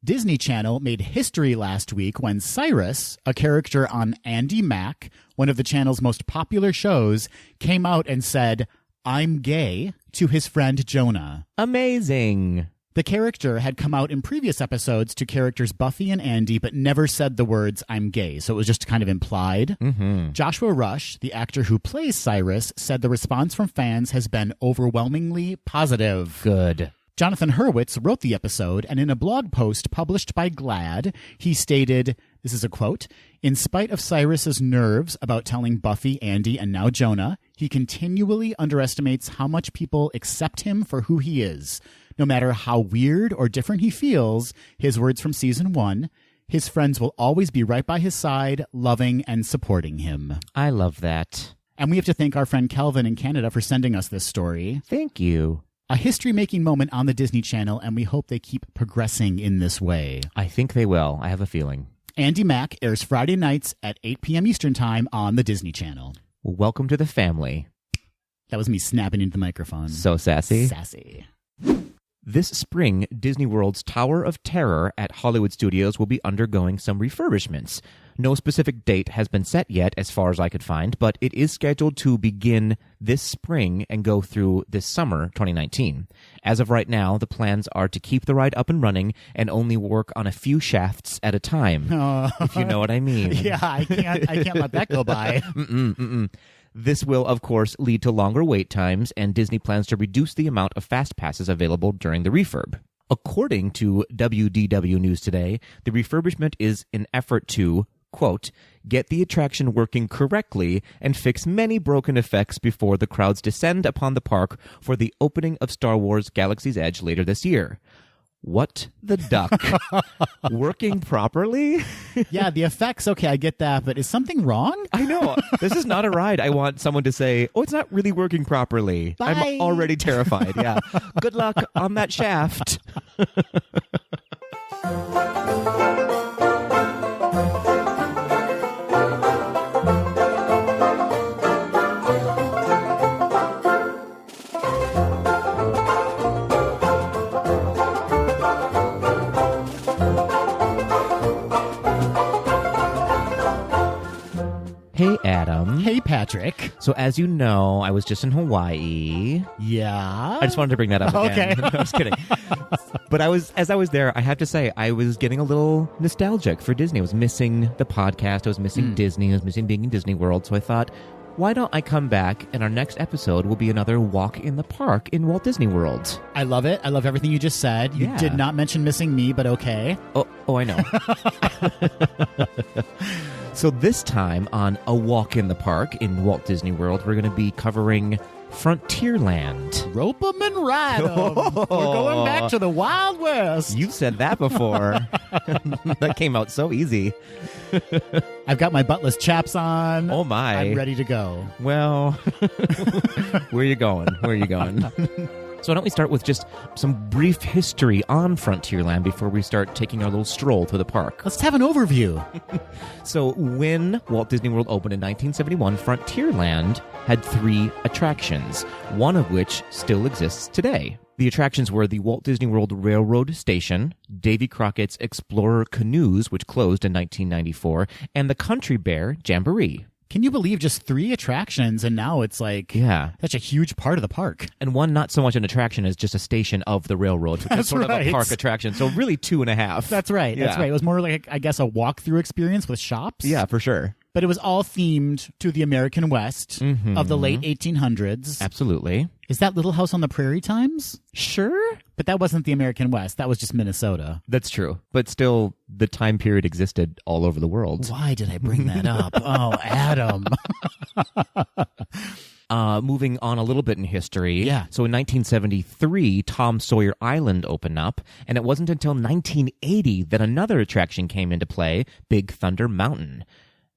Disney Channel made history last week when Cyrus, a character on Andy Mack, one of the channel's most popular shows, came out and said, "I'm gay," to his friend Jonah. Amazing. The character had come out in previous episodes to characters Buffy and Andy, but never said the words, "I'm gay," so it was just kind of implied. Mm-hmm. Joshua Rush, the actor who plays Cyrus, said the response from fans has been overwhelmingly positive. Good. Jonathan Hurwitz wrote the episode, and in a blog post published by GLAAD, he stated, this is a quote, "In spite of Cyrus's nerves about telling Buffy, Andy, and now Jonah, he continually underestimates how much people accept him for who he is. No matter how weird or different he feels," his words from season 1, "his friends will always be right by his side, loving and supporting him." I love that. And we have to thank our friend Kelvin in Canada for sending us this story. Thank you. A history-making moment on the Disney Channel, and we hope they keep progressing in this way. I think they will. I have a feeling. Andy Mack airs Friday nights at 8 p.m. Eastern Time on the Disney Channel. Welcome to the family. That was me snapping into the microphone. So sassy. Sassy. This spring, Disney World's Tower of Terror at Hollywood Studios will be undergoing some refurbishments. No specific date has been set yet, as far as I could find, but it is scheduled to begin this spring and go through this summer, 2019. As of right now, the plans are to keep the ride up and running and only work on a few shafts at a time, if you know what I mean. Yeah, I can't let that go by. This will, of course, lead to longer wait times, and Disney plans to reduce the amount of fast passes available during the refurb. According to WDW News Today, the refurbishment is an effort to, quote, "get the attraction working correctly and fix many broken effects before the crowds descend upon the park for the opening of Star Wars Galaxy's Edge later this year." What the duck? Working properly? Yeah, the effects, okay, I get that, but is something wrong? I know. This is not a ride I want someone to say, "Oh, it's not really working properly." Bye. I'm already terrified, yeah. Good luck on that shaft. Hey, Adam. Hey, Patrick. So as you know, I was just in Hawaii. Yeah? I just wanted to bring that up again. Okay. No, I was kidding. But as I was there, I have to say, I was getting a little nostalgic for Disney. I was missing the podcast. I was missing Disney. I was missing being in Disney World. So I thought, why don't I come back and our next episode will be another walk in the park in Walt Disney World. I love it. I love everything you just said. You did not mention missing me, but okay. Oh, I know. So this time on A Walk in the Park in Walt Disney World, we're going to be covering Frontierland. Rope 'em and ride 'em. We're going back to the Wild West. You've said that before. That came out so easy. I've got my buttless chaps on. Oh, my. I'm ready to go. Well, where are you going? So why don't we start with just some brief history on Frontierland before we start taking our little stroll through the park. Let's have an overview. So when Walt Disney World opened in 1971, Frontierland had 3 attractions, one of which still exists today. The attractions were the Walt Disney World Railroad Station, Davy Crockett's Explorer Canoes, which closed in 1994, and the Country Bear Jamboree. Can you believe just 3 attractions and now it's like such a huge part of the park? And one not so much an attraction as just a station of the railroad. So it's sort of a park attraction. So really 2.5. That's right. Yeah. That's right. It was more like, I guess, a walkthrough experience with shops. Yeah, for sure. But it was all themed to the American West of the late 1800s. Absolutely. Is that Little House on the Prairie times? Sure. But that wasn't the American West. That was just Minnesota. That's true. But still, the time period existed all over the world. Why did I bring that up? Oh, Adam. Moving on a little bit in history. Yeah. So in 1973, Tom Sawyer Island opened up, and it wasn't until 1980 that another attraction came into play, Big Thunder Mountain.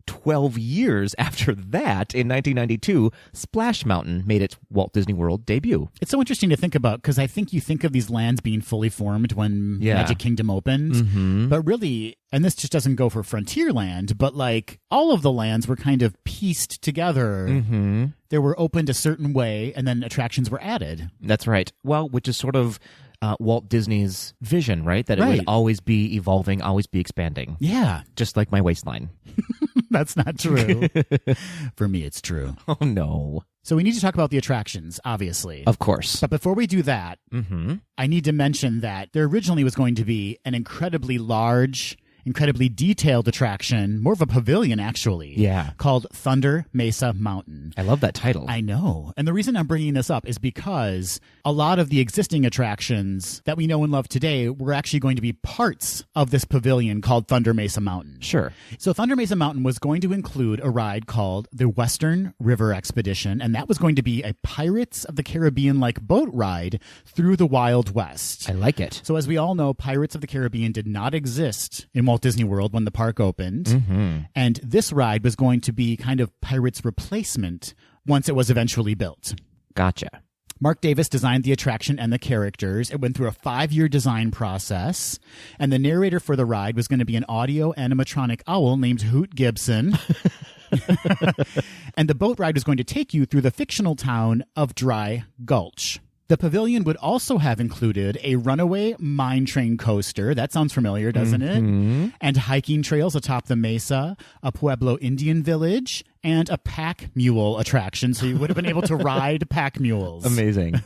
12 years after that, in 1992, Splash Mountain made its Walt Disney World debut. It's so interesting to think about because I think you think of these lands being fully formed when Magic Kingdom opened. But really, and this just doesn't go for Frontierland, but like all of the lands were kind of pieced together. They were opened a certain way, and then attractions were added. That's right. Well, which is sort of Walt Disney's vision, right? That it would always be evolving, always be expanding. Yeah. Just like my waistline. That's not true. For me, it's true. Oh, no. So we need to talk about the attractions, obviously. Of course. But before we do that, I need to mention that there originally was going to be an incredibly large, incredibly detailed attraction, more of a pavilion, actually. Yeah. Called Thunder Mesa Mountain. I love that title. I know. And the reason I'm bringing this up is because a lot of the existing attractions that we know and love today were actually going to be parts of this pavilion called Thunder Mesa Mountain. Sure. So Thunder Mesa Mountain was going to include a ride called the Western River Expedition, and that was going to be a Pirates of the Caribbean-like boat ride through the Wild West. I like it. So as we all know, Pirates of the Caribbean did not exist in Walt Disney World when the park opened, and this ride was going to be kind of Pirates' replacement once it was eventually built. Gotcha. Mark Davis designed the attraction and the characters. It went through a 5-year design process, and the narrator for the ride was going to be an audio animatronic owl named Hoot Gibson. And the boat ride was going to take you through the fictional town of Dry Gulch. The pavilion would also have included a runaway mine train coaster. That sounds familiar, doesn't it? And hiking trails atop the mesa, a Pueblo Indian village, and a pack mule attraction. So you would have been able to ride pack mules. Amazing.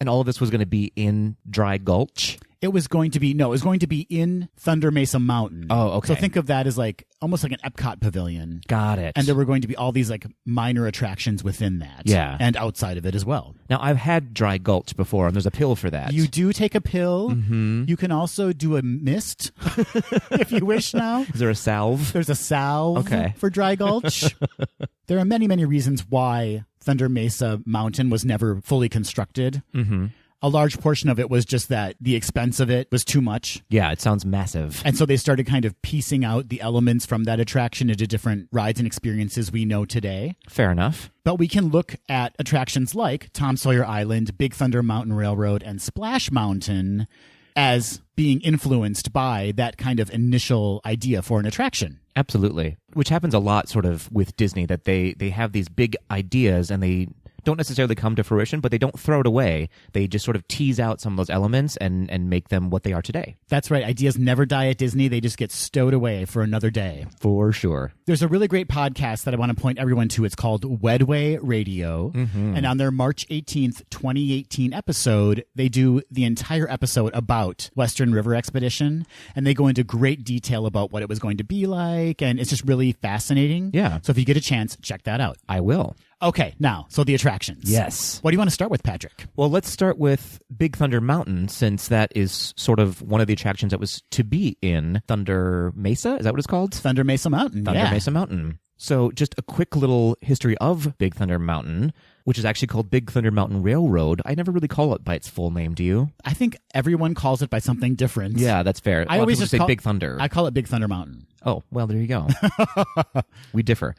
And all of this was going to be in Dry Gulch? It was going to be in Thunder Mesa Mountain. Oh, okay. So think of that as like almost like an Epcot pavilion. Got it. And there were going to be all these like minor attractions within that. Yeah. And outside of it as well. Now, I've had Dry Gulch before, and there's a pill for that. You do take a pill. You can also do a mist if you wish now. Is there a salve? There's a salve Okay. for Dry Gulch. There are many, many reasons why Thunder Mesa Mountain was never fully constructed. A large portion of it was just that the expense of it was too much. Yeah, it sounds massive. And so they started kind of piecing out the elements from that attraction into different rides and experiences we know today. Fair enough. But we can look at attractions like Tom Sawyer Island, Big Thunder Mountain Railroad, and Splash Mountain as being influenced by that kind of initial idea for an attraction. Absolutely. Which happens a lot sort of with Disney, that they have these big ideas and they don't necessarily come to fruition, but they don't throw it away. They just sort of tease out some of those elements and make them what they are today. That's right. Ideas never die at Disney. They just get stowed away for another day. For sure. There's a really great podcast that I want to point everyone to. It's called Wedway Radio. And on their March 18th, 2018 episode, they do the entire episode about Western River Expedition. And they go into great detail about what it was going to be like. And it's just really fascinating. Yeah. So if you get a chance, check that out. I will. Okay, now, so the attractions. Yes. What do you want to start with, Patrick? Well, let's start with Big Thunder Mountain, since that is sort of one of the attractions that was to be in Thunder Mesa. Is that what it's called? Thunder Mesa Mountain. Thunder Mesa Mountain. So just a quick little history of Big Thunder Mountain, which is actually called Big Thunder Mountain Railroad. I never really call it by its full name, do you? I think everyone calls it by something different. Yeah, that's fair. I always just say Big Thunder. I call it Big Thunder Mountain. Oh, well, there you go. We differ.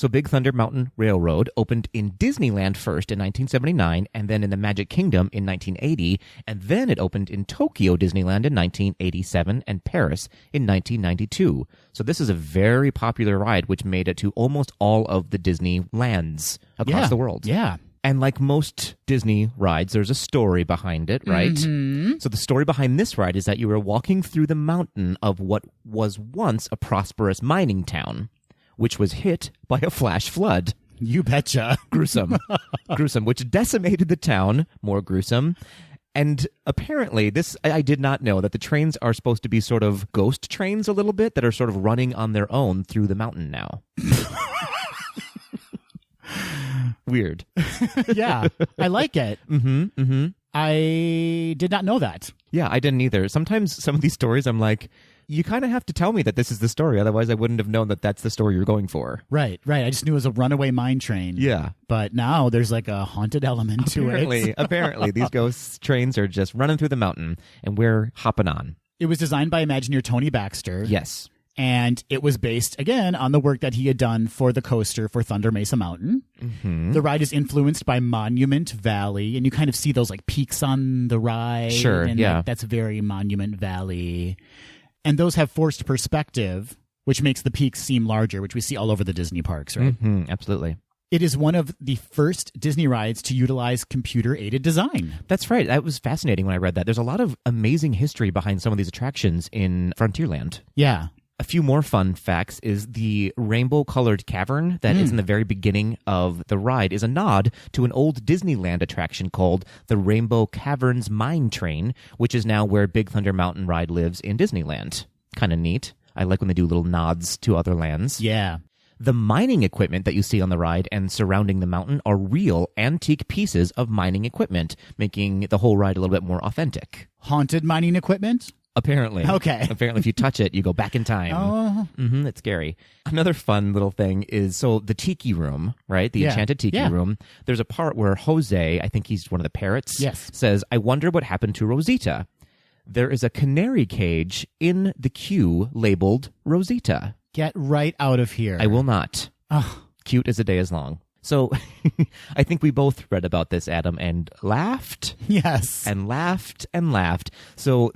So Big Thunder Mountain Railroad opened in Disneyland first in 1979, and then in the Magic Kingdom in 1980, and then it opened in Tokyo Disneyland in 1987 and Paris in 1992. So this is a very popular ride, which made it to almost all of the Disney lands across the world. Yeah. And like most Disney rides, there's a story behind it, right? Mm-hmm. So the story behind this ride is that you were walking through the mountain of what was once a prosperous mining town, which was hit by a flash flood. You betcha. Gruesome. Gruesome, which decimated the town. More gruesome. And apparently, this, I did not know, that the trains are supposed to be sort of ghost trains a little bit that are sort of running on their own through the mountain now. Weird. Yeah, I like it. I did not know that. Yeah, I didn't either. Sometimes some of these stories, I'm like, you kind of have to tell me that this is the story. Otherwise, I wouldn't have known that that's the story you're going for. Right. I just knew it was a runaway mine train. Yeah. But now there's like a haunted element to it. Apparently, these ghost trains are just running through the mountain, and we're hopping on. It was designed by Imagineer Tony Baxter. Yes. And it was based, again, on the work that he had done for the coaster for Thunder Mesa Mountain. Mm-hmm. The ride is influenced by Monument Valley, and you kind of see those like peaks on the ride. Sure, and yeah. that's very Monument Valley. And those have forced perspective, which makes the peaks seem larger, which we see all over the Disney parks, right? Mm-hmm, absolutely. It is one of the first Disney rides to utilize computer-aided design. That's right. That was fascinating when I read that. There's a lot of amazing history behind some of these attractions in Frontierland. Yeah. A few more fun facts is the rainbow-colored cavern that is in the very beginning of the ride is a nod to an old Disneyland attraction called the Rainbow Caverns Mine Train, which is now where Big Thunder Mountain Ride lives in Disneyland. Kind of neat. I like when they do little nods to other lands. Yeah. The mining equipment that you see on the ride and surrounding the mountain are real antique pieces of mining equipment, making the whole ride a little bit more authentic. Haunted mining equipment? Apparently. Okay. Apparently, if you touch it, you go back in time. Oh. Mm-hmm, it's scary. Another fun little thing is, so the tiki room, right? The enchanted tiki room. There's a part where Jose, I think he's one of the parrots, says, "I wonder what happened to Rosita." There is a canary cage in the queue labeled Rosita. Get right out of here. I will not. Oh. Cute as a day is long. So I think we both read about this, Adam, and laughed. Yes. And laughed and laughed. So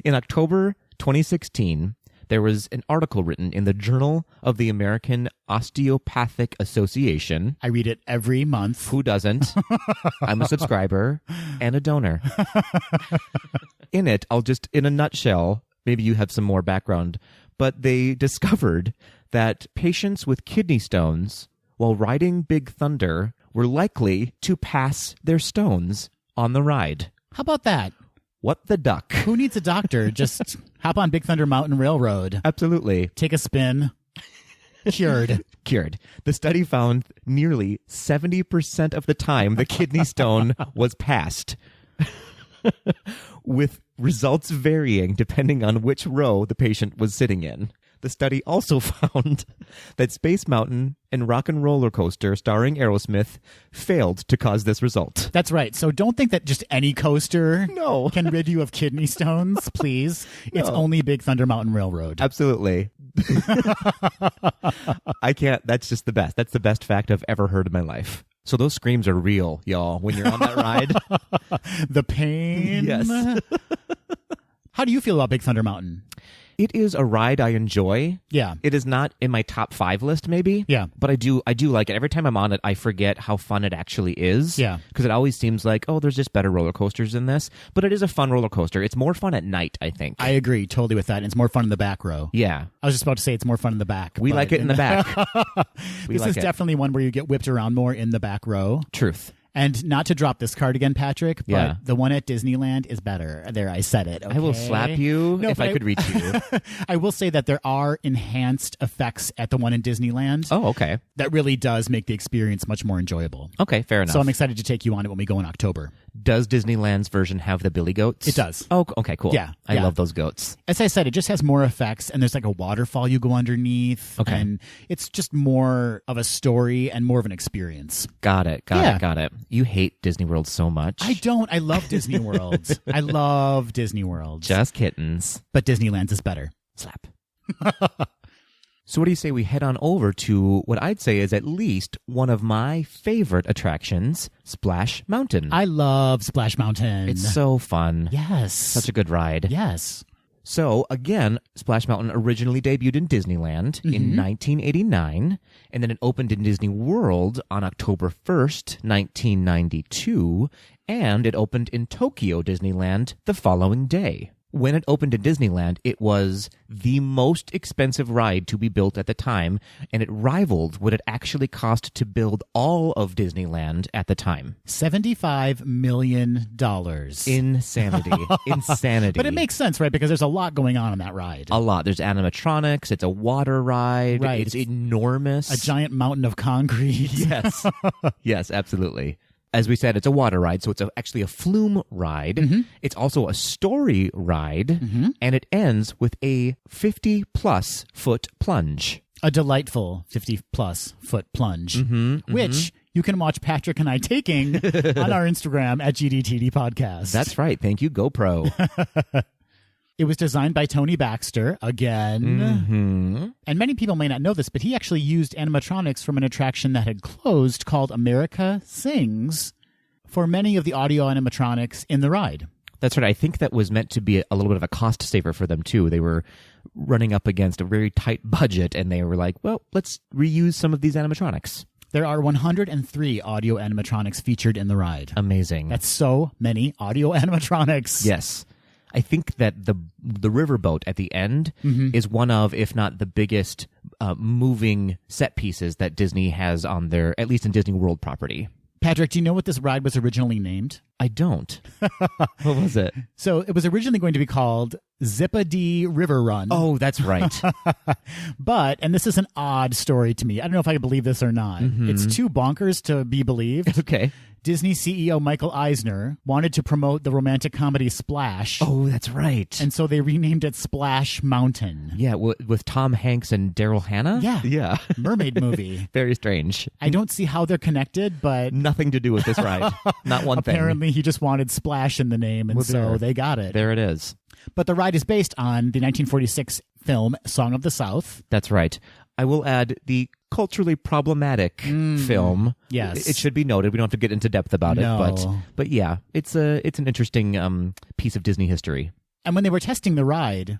in October 2016, there was an article written in the Journal of the American Osteopathic Association. I read it every month. Who doesn't? I'm a subscriber and a donor. In it, I'll just, in a nutshell, maybe you have some more background, but they discovered that patients with kidney stones, while riding Big Thunder, were likely to pass their stones on the ride. How about that? What the duck? Who needs a doctor? Just hop on Big Thunder Mountain Railroad. Absolutely. Take a spin. Cured. Cured. The study found nearly 70% of the time the kidney stone was passed, with results varying depending on which row the patient was sitting in. The study also found that Space Mountain and Rock and Roller Coaster starring Aerosmith failed to cause this result. That's right. So don't think that just any coaster No. can rid you of kidney stones, please. It's only Big Thunder Mountain Railroad. Absolutely. I can't. That's just the best. That's the best fact I've ever heard in my life. So those screams are real, y'all, when you're on that ride. The pain. Yes. How do you feel about Big Thunder Mountain? It is a ride I enjoy. Yeah. It is not in my top 5 list, maybe. Yeah. But I do like it. Every time I'm on it, I forget how fun it actually is. Yeah. Because it always seems like, oh, there's just better roller coasters than this. But it is a fun roller coaster. It's more fun at night, I think. I agree totally with that. And it's more fun in the back row. Yeah. I was just about to say it's more fun in the back. We like it in the back. This is definitely one where you get whipped around more in the back row. Truth. And not to drop this card again, Patrick, but the one at Disneyland is better. There, I said it. Okay? I will slap you if I could reach you. I will say that there are enhanced effects at the one in Disneyland. Oh, okay. That really does make the experience much more enjoyable. Okay, fair enough. So I'm excited to take you on it when we go in October. Does Disneyland's version have the billy goats? It does. Oh, okay, cool. Yeah. I love those goats. As I said, it just has more effects, and there's like a waterfall you go underneath. Okay. And it's just more of a story and more of an experience. Got it. You hate Disney World so much. I don't. I love Disney World. I love Disney World. Just kittens. But Disneyland's is better. Slap. So what do you say we head on over to what I'd say is at least one of my favorite attractions, Splash Mountain. I love Splash Mountain. It's so fun. Yes. Such a good ride. Yes. So, again, Splash Mountain originally debuted in Disneyland in 1989, and then it opened in Disney World on October 1st, 1992, and it opened in Tokyo Disneyland the following day. When it opened in Disneyland, it was the most expensive ride to be built at the time, and it rivaled what it actually cost to build all of Disneyland at the time. $75 million. Insanity. Insanity. But it makes sense, right? Because there's a lot going on that ride. A lot. There's animatronics. It's a water ride. Right. It's enormous. A giant mountain of concrete. Yes. Yes, absolutely. As we said, it's a water ride, so it's actually a flume ride. It's also a story ride, and it ends with a 50-plus foot plunge. A delightful 50-plus foot plunge, which you can watch Patrick and I taking on our Instagram at GDTD Podcast. That's right. Thank you, GoPro. It was designed by Tony Baxter, again. And many people may not know this, but he actually used animatronics from an attraction that had closed called America Sings for many of the audio animatronics in the ride. That's right. I think that was meant to be a little bit of a cost saver for them, too. They were running up against a very tight budget, and they were like, well, let's reuse some of these animatronics. There are 103 audio animatronics featured in the ride. Amazing. That's so many audio animatronics. Yes. I think that the riverboat at the end is one of, if not the biggest, moving set pieces that Disney has on their, at least in Disney World property. Patrick, do you know what this ride was originally named? I don't. What was it? So it was originally going to be called Zip-a-Dee River Run. Oh, that's right. But, and this is an odd story to me. I don't know if I can believe this or not. It's too bonkers to be believed. Okay. Disney CEO Michael Eisner wanted to promote the romantic comedy Splash. Oh, that's right. And so they renamed it Splash Mountain. Yeah, with Tom Hanks and Daryl Hannah? Yeah. Yeah. Mermaid movie. Very strange. I don't see how they're connected, but... Nothing to do with this ride. Not one thing. Apparently he just wanted Splash in the name, and so they got it. There it is. But the ride is based on the 1946 film Song of the South. That's right. I will add the culturally problematic film. Yes. It should be noted. We don't have to get into depth about it, but yeah, it's an interesting piece of Disney history. And when they were testing the ride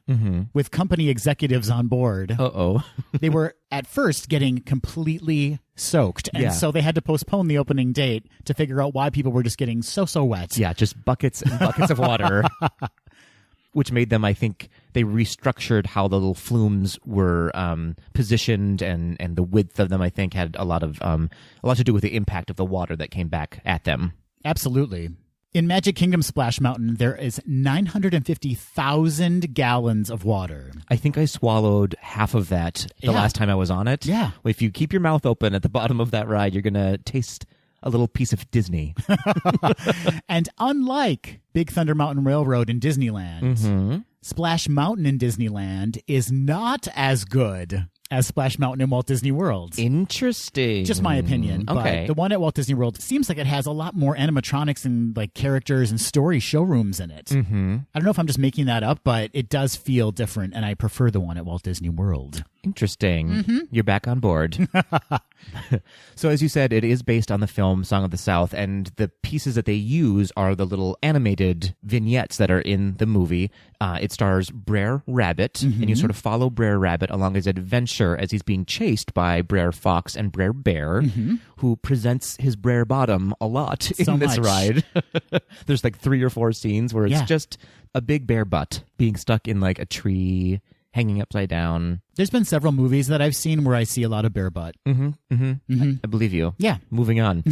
with company executives on board, they were at first getting completely soaked. And so they had to postpone the opening date to figure out why people were just getting so wet. Yeah, just buckets and buckets of water. Which made them, I think, they restructured how the little flumes were positioned, and the width of them, I think, had a lot to do with the impact of the water that came back at them. Absolutely. In Magic Kingdom Splash Mountain, there is 950,000 gallons of water. I think I swallowed half of that the last time I was on it. Yeah. If you keep your mouth open at the bottom of that ride, you're going to taste a little piece of Disney. And unlike Big Thunder Mountain Railroad in Disneyland, Splash Mountain in Disneyland is not as good as Splash Mountain in Walt Disney World. Interesting. Just my opinion. Okay. But the one at Walt Disney World seems like it has a lot more animatronics and like characters and story showrooms in it. I don't know if I'm just making that up, but it does feel different, and I prefer the one at Walt Disney World. Interesting. You're back on board. So as you said, it is based on the film Song of the South, and the pieces that they use are the little animated vignettes that are in the movie. It stars Brer Rabbit, and you sort of follow Brer Rabbit along his adventure as he's being chased by Brer Fox and Brer Bear, who presents his Brer Bottom a lot in this ride. There's like 3 or 4 scenes where it's just a big bear butt being stuck in like a tree, hanging upside down. There's been several movies that I've seen where I see a lot of bear butt. I believe you. Yeah. Moving on.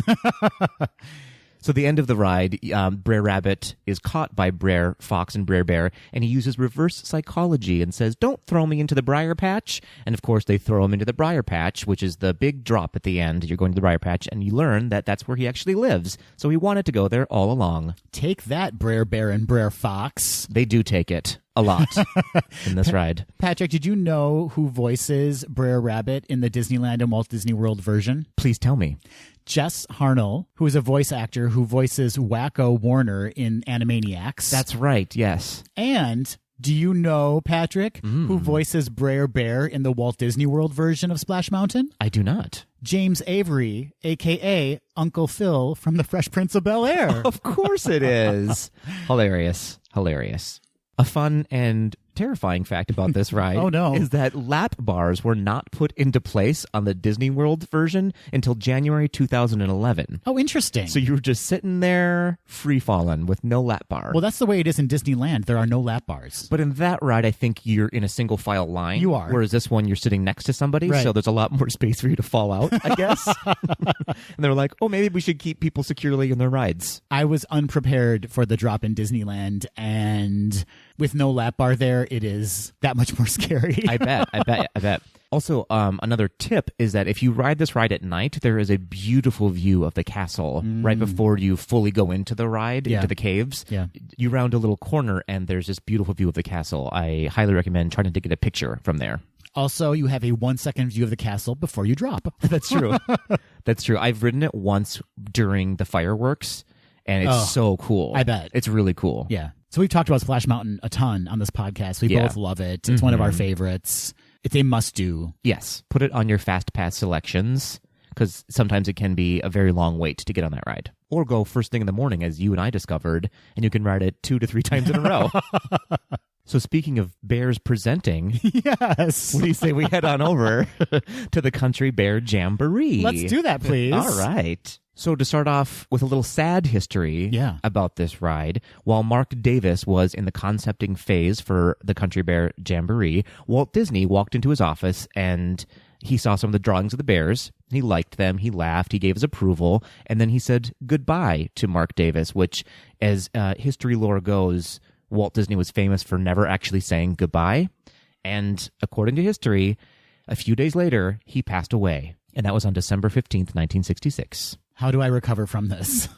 So the end of the ride, Brer Rabbit is caught by Brer Fox and Brer Bear, and he uses reverse psychology and says, "Don't throw me into the Briar Patch." And of course, they throw him into the Briar Patch, which is the big drop at the end. You're going to the Briar Patch, and you learn that that's where he actually lives. So he wanted to go there all along. Take that, Brer Bear and Brer Fox. They do take it a lot in this ride. Patrick, did you know who voices Brer Rabbit in the Disneyland and Walt Disney World version? Please tell me. Jess Harnell, who is a voice actor who voices Wacko Warner in Animaniacs. That's right, yes. And Do you know, Patrick, who voices Brer Bear in the Walt Disney World version of Splash Mountain? I do not. James Avery, a.k.a. Uncle Phil from The Fresh Prince of Bel-Air. Of course it is. Hilarious. A fun and terrifying fact about this ride is that lap bars were not put into place on the Disney World version until January 2011. Oh, interesting. So you were just sitting there free-falling with no lap bar. Well, that's the way it is in Disneyland. There are no lap bars. But in that ride, I think you're in a single file line. You are. Whereas this one, you're sitting next to somebody, so there's a lot more space for you to fall out, I guess. And they're like, oh, maybe we should keep people securely in their rides. I was unprepared for the drop in Disneyland, and with no lap bar there, it is that much more scary. I bet. Also, another tip is that if you ride this ride at night, there is a beautiful view of the castle right before you fully go into the ride, into the caves. Yeah. You round a little corner, and there's this beautiful view of the castle. I highly recommend trying to get a picture from there. Also, you have a 1-second view of the castle before you drop. That's true. That's true. I've ridden it once during the fireworks, and it's so cool. I bet. It's really cool. Yeah. So we've talked about Splash Mountain a ton on this podcast. We both love it. It's one of our favorites. It's a must-do. Yes. Put it on your Fast Pass selections, because sometimes it can be a very long wait to get on that ride. Or go first thing in the morning, as you and I discovered, and you can ride it 2 to 3 times in a row. So speaking of bears presenting, yes, what do you say we head on over to the Country Bear Jamboree? Let's do that, please. All right. So to start off with a little sad history about this ride, while Mark Davis was in the concepting phase for the Country Bear Jamboree, Walt Disney walked into his office and he saw some of the drawings of the bears. He liked them. He laughed. He gave his approval. And then he said goodbye to Mark Davis, which, as history lore goes, Walt Disney was famous for never actually saying goodbye. And according to history, a few days later, he passed away. And that was on December 15th, 1966. How do I recover from this?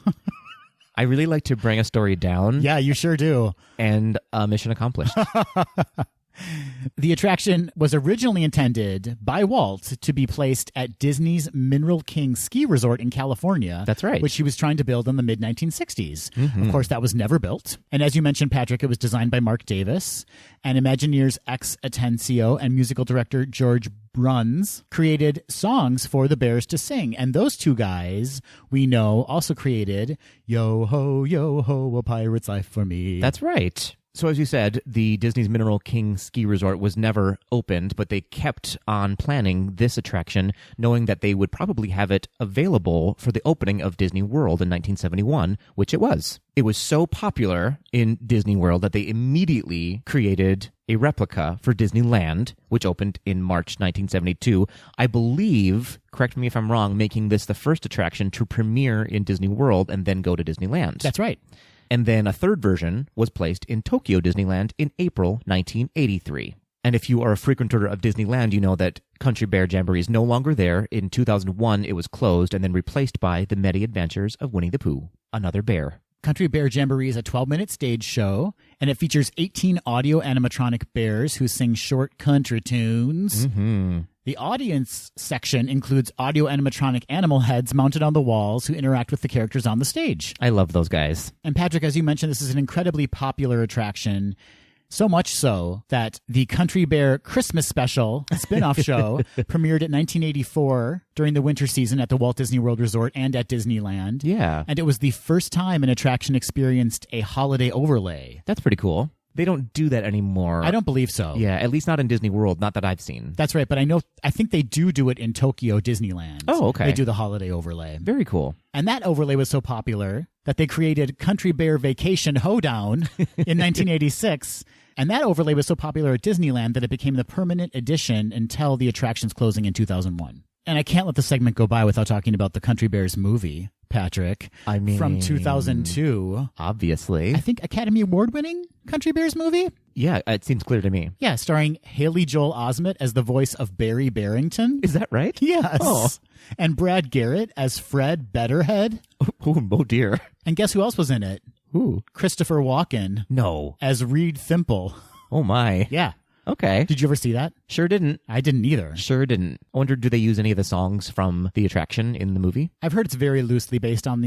I really like to bring a story down. Yeah, you sure do. And mission accomplished. The attraction was originally intended by Walt to be placed at Disney's Mineral King Ski Resort in California. That's right. Which he was trying to build in the mid-1960s. Of course, that was never built. And as you mentioned, Patrick, it was designed by Mark Davis. And Imagineers ex Atencio and musical director George Bruns created songs for the bears to sing. And those two guys, we know, also created Yo Ho, a pirate's life for me. That's right. So as you said, the Disney's Mineral King Ski Resort was never opened, but they kept on planning this attraction, knowing that they would probably have it available for the opening of Disney World in 1971, which it was. It was so popular in Disney World that they immediately created a replica for Disneyland, which opened in March 1972. I believe, correct me if I'm wrong, making this the first attraction to premiere in Disney World and then go to Disneyland. That's right. And then a third version was placed in Tokyo Disneyland in April 1983. And if you are a frequenter of Disneyland, you know that Country Bear Jamboree is no longer there. In 2001, it was closed and then replaced by The Many Adventures of Winnie the Pooh, another bear. Country Bear Jamboree is a 12-minute stage show, and it features 18 audio animatronic bears who sing short country tunes. The audience section includes audio animatronic animal heads mounted on the walls who interact with the characters on the stage. I love those guys. And Patrick, as you mentioned, this is an incredibly popular attraction. So much so that the Country Bear Christmas Special spin-off show premiered in 1984 during the winter season at the Walt Disney World Resort and at Disneyland. Yeah. And it was the first time an attraction experienced a holiday overlay. That's pretty cool. They don't do that anymore. I don't believe so. Yeah, at least not in Disney World, not that I've seen. That's right, but I think they do it in Tokyo Disneyland. Oh, okay. They do the holiday overlay. Very cool. And that overlay was so popular that they created Country Bear Vacation Hoedown in 1986. And that overlay was so popular at Disneyland that it became the permanent addition until the attraction's closing in 2001. And I can't let the segment go by without talking about the Country Bears movie, Patrick. I mean, from 2002. Obviously. I think Academy Award-winning Country Bears movie? Yeah, it seems clear to me. Yeah, starring Haley Joel Osment as the voice of Barry Barrington. Is that right? Yes. Oh. And Brad Garrett as Fred Betterhead. Oh dear. And guess who else was in it? Who? Christopher Walken. No. As Reed Thimple. Oh my. Yeah. Okay. Did you ever see that? Sure didn't. I didn't either. Sure didn't. I wonder, do they use any of the songs from the attraction in the movie? I've heard it's very loosely based on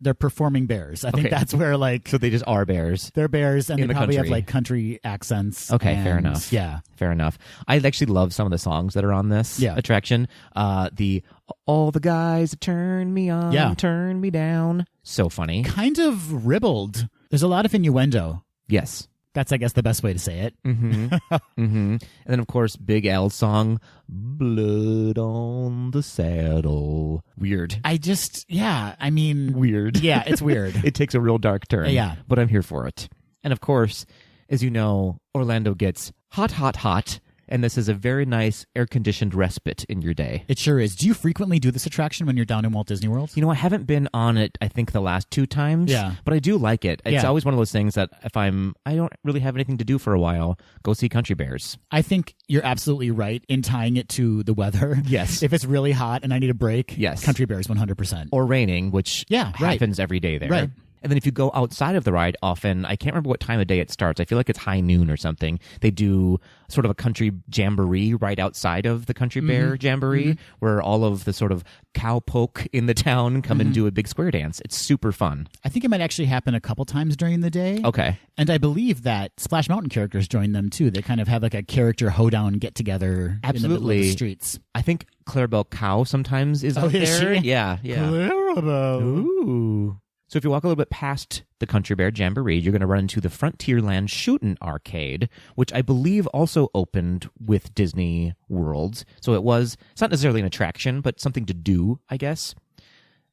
they're performing bears. I think that's where So they just are bears. they're bears and in they the probably country. have like country accents. Okay, and, fair enough. Yeah. Fair enough. I actually love some of the songs that are on this attraction. The All the Guys That Turn Me On, Turn Me Down. So funny. Kind of ribald. There's a lot of innuendo. Yes. That's, I guess, the best way to say it. And then, of course, Big Al's song, Blood on the Saddle. Weird. Weird. Yeah, it's weird. It takes a real dark turn. Yeah. But I'm here for it. And, of course, as you know, Orlando gets hot, hot, hot. And this is a very nice air-conditioned respite in your day. It sure is. Do you frequently do this attraction when you're down in Walt Disney World? You know, I haven't been on it, I think, the last 2 times. Yeah. But I do like it. It's always one of those things that if I don't really have anything to do for a while, go see Country Bears. I think you're absolutely right in tying it to the weather. Yes. If it's really hot and I need a break, yes. Country Bears 100%. Or raining, which happens every day there. Right. And then if you go outside of the ride, often, I can't remember what time of day it starts. I feel like it's high noon or something. They do sort of a country jamboree right outside of the Country Bear Jamboree, where all of the sort of cowpoke in the town come and do a big square dance. It's super fun. I think it might actually happen a couple times during the day. Okay. And I believe that Splash Mountain characters join them too. They kind of have like a character hoedown get together in the middle of the streets. I think Clarabelle Cow sometimes is out is there. she? Yeah. Clarabelle. Ooh. So if you walk a little bit past the Country Bear Jamboree, you're going to run into the Frontierland Shootin' Arcade, which I believe also opened with Disney World. So it's not necessarily an attraction, but something to do, I guess.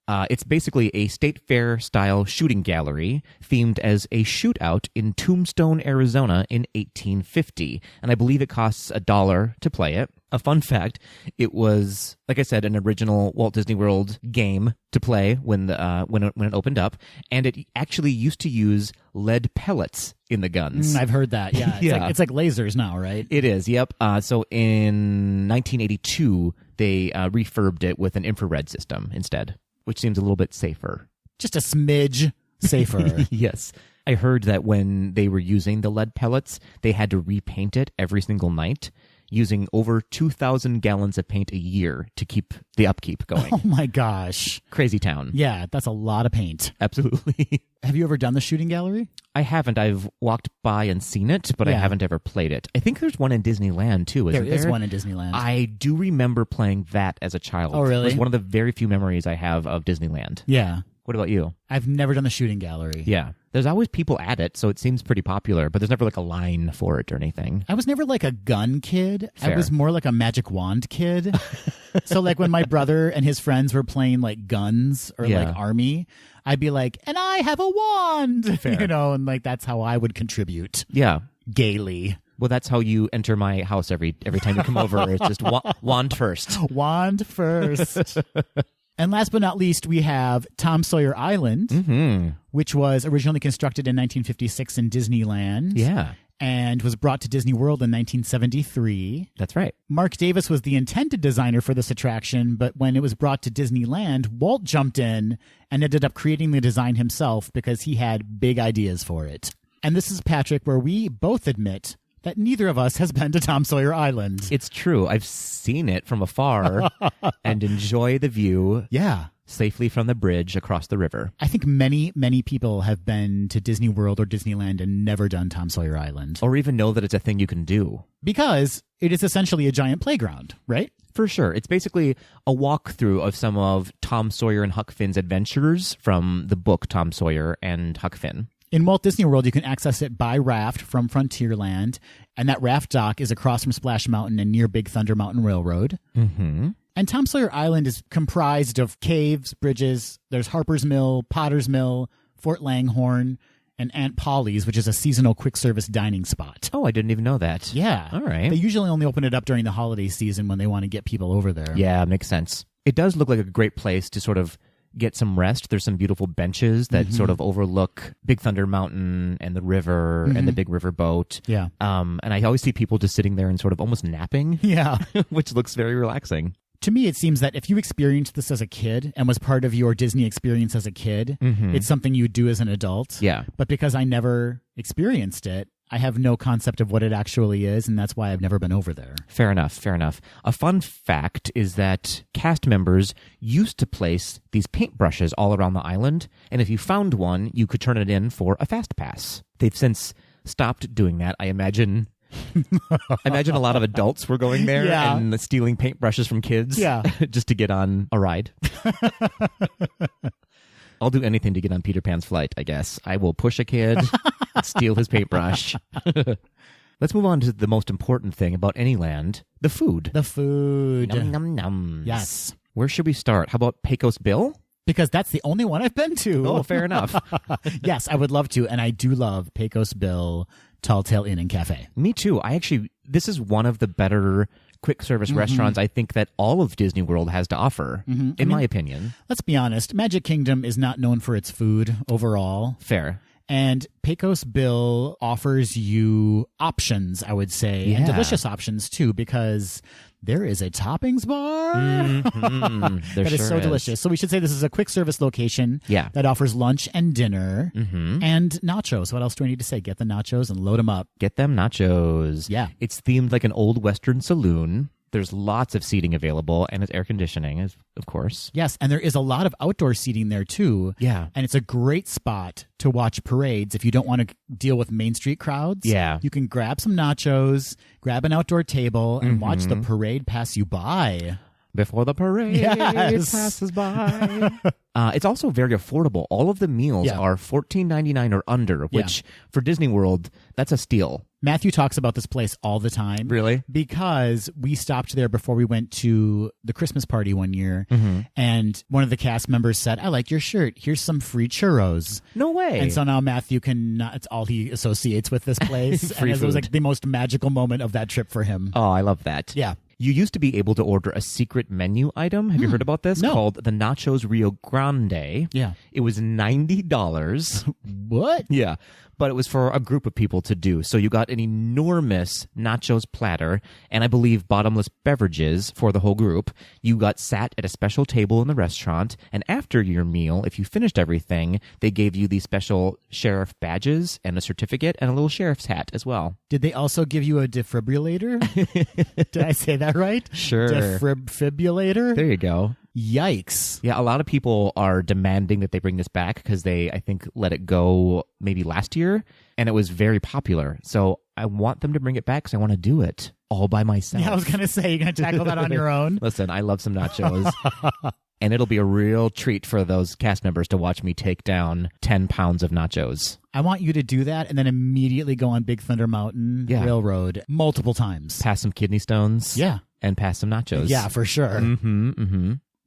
It's basically a state fair style shooting gallery themed as a shootout in Tombstone, Arizona in 1850. And I believe it costs $1 to play it. A fun fact, it was, like I said, an original Walt Disney World game to play when it opened up. And it actually used to use lead pellets in the guns. I've heard that, yeah. It's like lasers now, right? It is, yep. So in 1982, they refurbed it with an infrared system instead, which seems a little bit safer. Just a smidge safer. Yes. I heard that when they were using the lead pellets, they had to repaint it every single night, using over 2,000 gallons of paint a year to keep the upkeep going. Oh my gosh. Crazy town. Yeah, that's a lot of paint. Absolutely. Have you ever done the shooting gallery? I haven't. I've walked by and seen it, but I haven't ever played it. I think there's one in Disneyland, too, isn't there? There is one in Disneyland. I do remember playing that as a child. Oh, really? It was one of the very few memories I have of Disneyland. Yeah. What about you? I've never done the shooting gallery. Yeah. There's always people at it, so it seems pretty popular, but there's never like a line for it or anything. I was never like a gun kid. Fair. I was more like a magic wand kid. So like when my brother and his friends were playing like guns or like army, I'd be like, and I have a wand, Fair. and like that's how I would contribute. Yeah. Gaily. Well, that's how you enter my house every time you come over. It's just wand first. Wand first. And last but not least, we have Tom Sawyer Island, which was originally constructed in 1956 in Disneyland. Yeah. And was brought to Disney World in 1973. That's right. Mark Davis was the intended designer for this attraction, but when it was brought to Disneyland, Walt jumped in and ended up creating the design himself because he had big ideas for it. And this is, Patrick, where we both admit that neither of us has been to Tom Sawyer Island. It's true. I've seen it from afar and enjoy the view. Yeah. Safely from the bridge across the river. I think many, many people have been to Disney World or Disneyland and never done Tom Sawyer Island. Or even know that it's a thing you can do. Because it is essentially a giant playground, right? For sure. It's basically a walkthrough of some of Tom Sawyer and Huck Finn's adventures from the book Tom Sawyer and Huck Finn. In Walt Disney World, you can access it by raft from Frontierland, and that raft dock is across from Splash Mountain and near Big Thunder Mountain Railroad. Mm-hmm. And Tom Sawyer Island is comprised of caves, bridges, there's Harper's Mill, Potter's Mill, Fort Langhorne, and Aunt Polly's, which is a seasonal quick-service dining spot. Oh, I didn't even know that. Yeah. All right. They usually only open it up during the holiday season when they want to get people over there. Yeah, makes sense. It does look like a great place to sort of get some rest. There's some beautiful benches that sort of overlook Big Thunder Mountain and the river and the big river boat. Yeah. And I always see people just sitting there and sort of almost napping. Yeah. Which looks very relaxing. To me, it seems that if you experienced this as a kid and was part of your Disney experience as a kid, it's something you would do as an adult. Yeah. But because I never experienced it, I have no concept of what it actually is, and that's why I've never been over there. Fair enough. A fun fact is that cast members used to place these paintbrushes all around the island, and if you found one, you could turn it in for a fast pass. They've since stopped doing that. I imagine a lot of adults were going there and stealing paintbrushes from kids just to get on a ride. I'll do anything to get on Peter Pan's flight, I guess. I will push a kid, steal his paintbrush. Let's move on to the most important thing about any land, the food. The food. Num, num, nums. Yes. Where should we start? How about Pecos Bill? Because that's the only one I've been to. Oh, fair enough. Yes, I would love to, and I do love Pecos Bill Tall Tale Inn and Cafe. Me too. This is one of the better quick service restaurants I think that all of Disney World has to offer, in my opinion. Let's be honest, Magic Kingdom is not known for its food overall. Fair. And Pecos Bill offers you options, I would say, and delicious options too, because there is a toppings bar that is so delicious. So we should say this is a quick service location that offers lunch and dinner and nachos. What else do I need to say? Get the nachos and load them up. Get them nachos. Yeah. It's themed like an old Western saloon. There's lots of seating available, and it's air conditioning, of course. Yes, and there is a lot of outdoor seating there, too. Yeah. And it's a great spot to watch parades if you don't want to deal with Main Street crowds. Yeah. You can grab some nachos, grab an outdoor table, and watch the parade pass you by. Before the parade passes by. It's also very affordable. All of the meals are $14.99 or under, which for Disney World, that's a steal. Matthew talks about this place all the time. Really? Because we stopped there before we went to the Christmas party one year, and one of the cast members said, I like your shirt. Here's some free churros. No way. And so now Matthew it's all he associates with this place. Free and it food. was like the most magical moment of that trip for him. Oh, I love that. Yeah. You used to be able to order a secret menu item. Have you heard about this? No. Called the Nachos Rio Grande. Yeah. It was $90. What? Yeah. But it was for a group of people to do. So you got an enormous nachos platter and I believe bottomless beverages for the whole group. You got sat at a special table in the restaurant. And after your meal, if you finished everything, they gave you these special sheriff badges and a certificate and a little sheriff's hat as well. Did they also give you a defibrillator? Did I say that right? Sure. Defibrillator? There you go. Yikes. Yeah, a lot of people are demanding that they bring this back because they, I think, let it go maybe last year, and it was very popular. So I want them to bring it back because I want to do it all by myself. Yeah, I was going to say, you're going to tackle that on your own? Listen, I love some nachos, and it'll be a real treat for those cast members to watch me take down 10 pounds of nachos. I want you to do that and then immediately go on Big Thunder Mountain Railroad multiple times. Pass some kidney stones. Yeah. And pass some nachos. Yeah, for sure.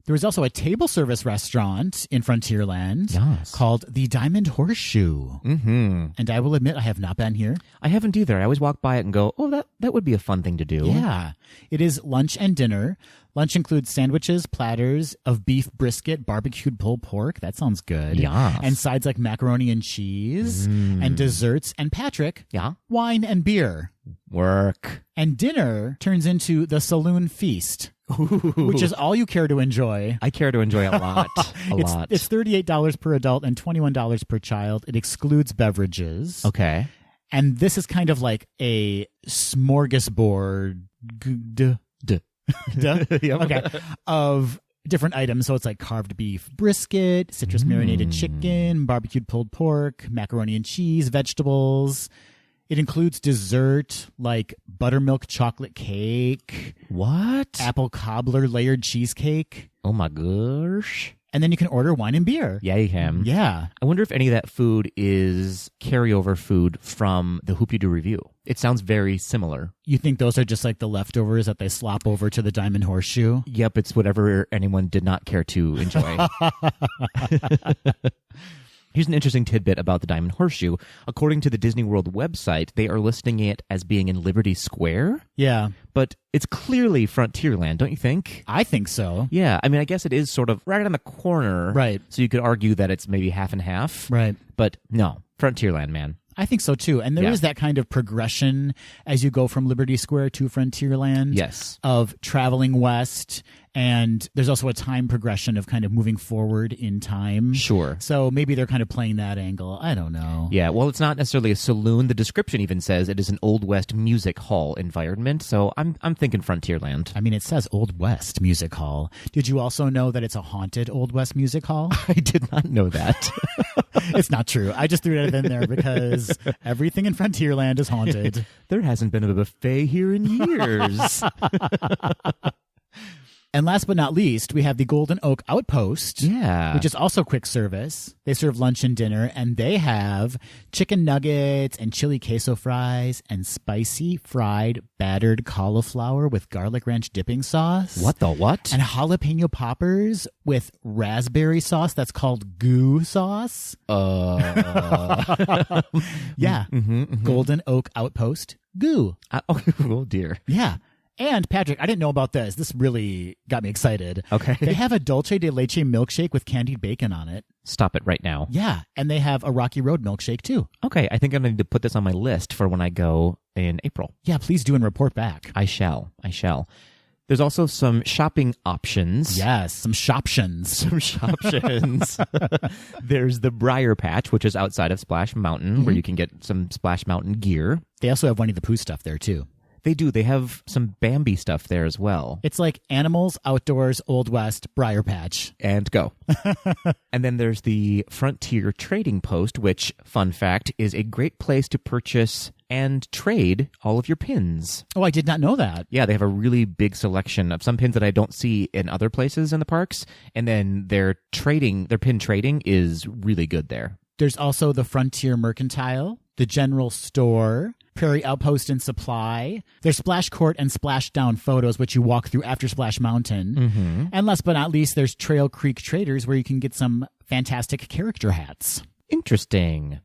There was also a table service restaurant in Frontierland called the Diamond Horseshoe. And I will admit, I have not been here. I haven't either. I always walk by it and go, oh, that would be a fun thing to do. Yeah. It is lunch and dinner. Lunch includes sandwiches, platters of beef brisket, barbecued pulled pork. That sounds good. Yes. And sides like macaroni and cheese. And desserts. And Patrick, wine and beer. Work. And dinner turns into the saloon feast. Which is all you care to enjoy. I care to enjoy a lot. It's $38 per adult and $21 per child. It excludes beverages. Okay. And this is kind of like a smorgasbord of different items. So it's like carved beef brisket, citrus marinated chicken, barbecued pulled pork, macaroni and cheese, vegetables. It includes dessert like buttermilk chocolate cake. What? Apple cobbler layered cheesecake. Oh my gosh. And then you can order wine and beer. Yeah, you can. Yeah. I wonder if any of that food is carryover food from the Hoop-Dee-Doo Review. It sounds very similar. You think those are just like the leftovers that they slop over to the Diamond Horseshoe? Yep, it's whatever anyone did not care to enjoy. Here's an interesting tidbit about the Diamond Horseshoe. According to the Disney World website, they are listing it as being in Liberty Square. Yeah. But it's clearly Frontierland, don't you think? I think so. Yeah. I mean, I guess it is sort of right on the corner. Right. So you could argue that it's maybe half and half. Right. But no, Frontierland, man. I think so, too. And there is that kind of progression as you go from Liberty Square to Frontierland. Yes. Of traveling west And there's also a time progression of kind of moving forward in time. Sure. So maybe they're kind of playing that angle. I don't know. Yeah, well, it's not necessarily a saloon. The description even says it is an Old West music hall environment, so I'm thinking Frontierland. I mean, it says Old West Music Hall. Did you also know that it's a haunted Old West Music Hall? I did not know that. It's not true. I just threw it in there because everything in Frontierland is haunted. There hasn't been a buffet here in years. And last but not least, we have the Golden Oak Outpost, which is also quick service. They serve lunch and dinner, and they have chicken nuggets and chili queso fries and spicy fried battered cauliflower with garlic ranch dipping sauce. What the what? And jalapeno poppers with raspberry sauce that's called goo sauce. Yeah. Golden Oak Outpost, goo. Oh, dear. Yeah. And, Patrick, I didn't know about this. This really got me excited. Okay. They have a dulce de leche milkshake with candied bacon on it. Stop it right now. Yeah. And they have a Rocky Road milkshake, too. Okay, I think I'm going to need to put this on my list for when I go in April. Yeah, please do and report back. I shall. There's also some shopping options. Yes, some shoptions. There's the Briar Patch, which is outside of Splash Mountain, where you can get some Splash Mountain gear. They also have Winnie the Pooh stuff there, too. They do. They have some Bambi stuff there as well. It's like Animals, Outdoors, Old West, Briar Patch. And go. And then there's the Frontier Trading Post, which, fun fact, is a great place to purchase and trade all of your pins. Oh, I did not know that. Yeah, they have a really big selection of some pins that I don't see in other places in the parks. And then their pin trading is really good there. There's also the Frontier Mercantile, the General Store, Prairie Outpost and Supply. There's Splash Court and Splashdown photos, which you walk through after Splash Mountain. And last but not least, there's Trail Creek Traders, where you can get some fantastic character hats. Interesting.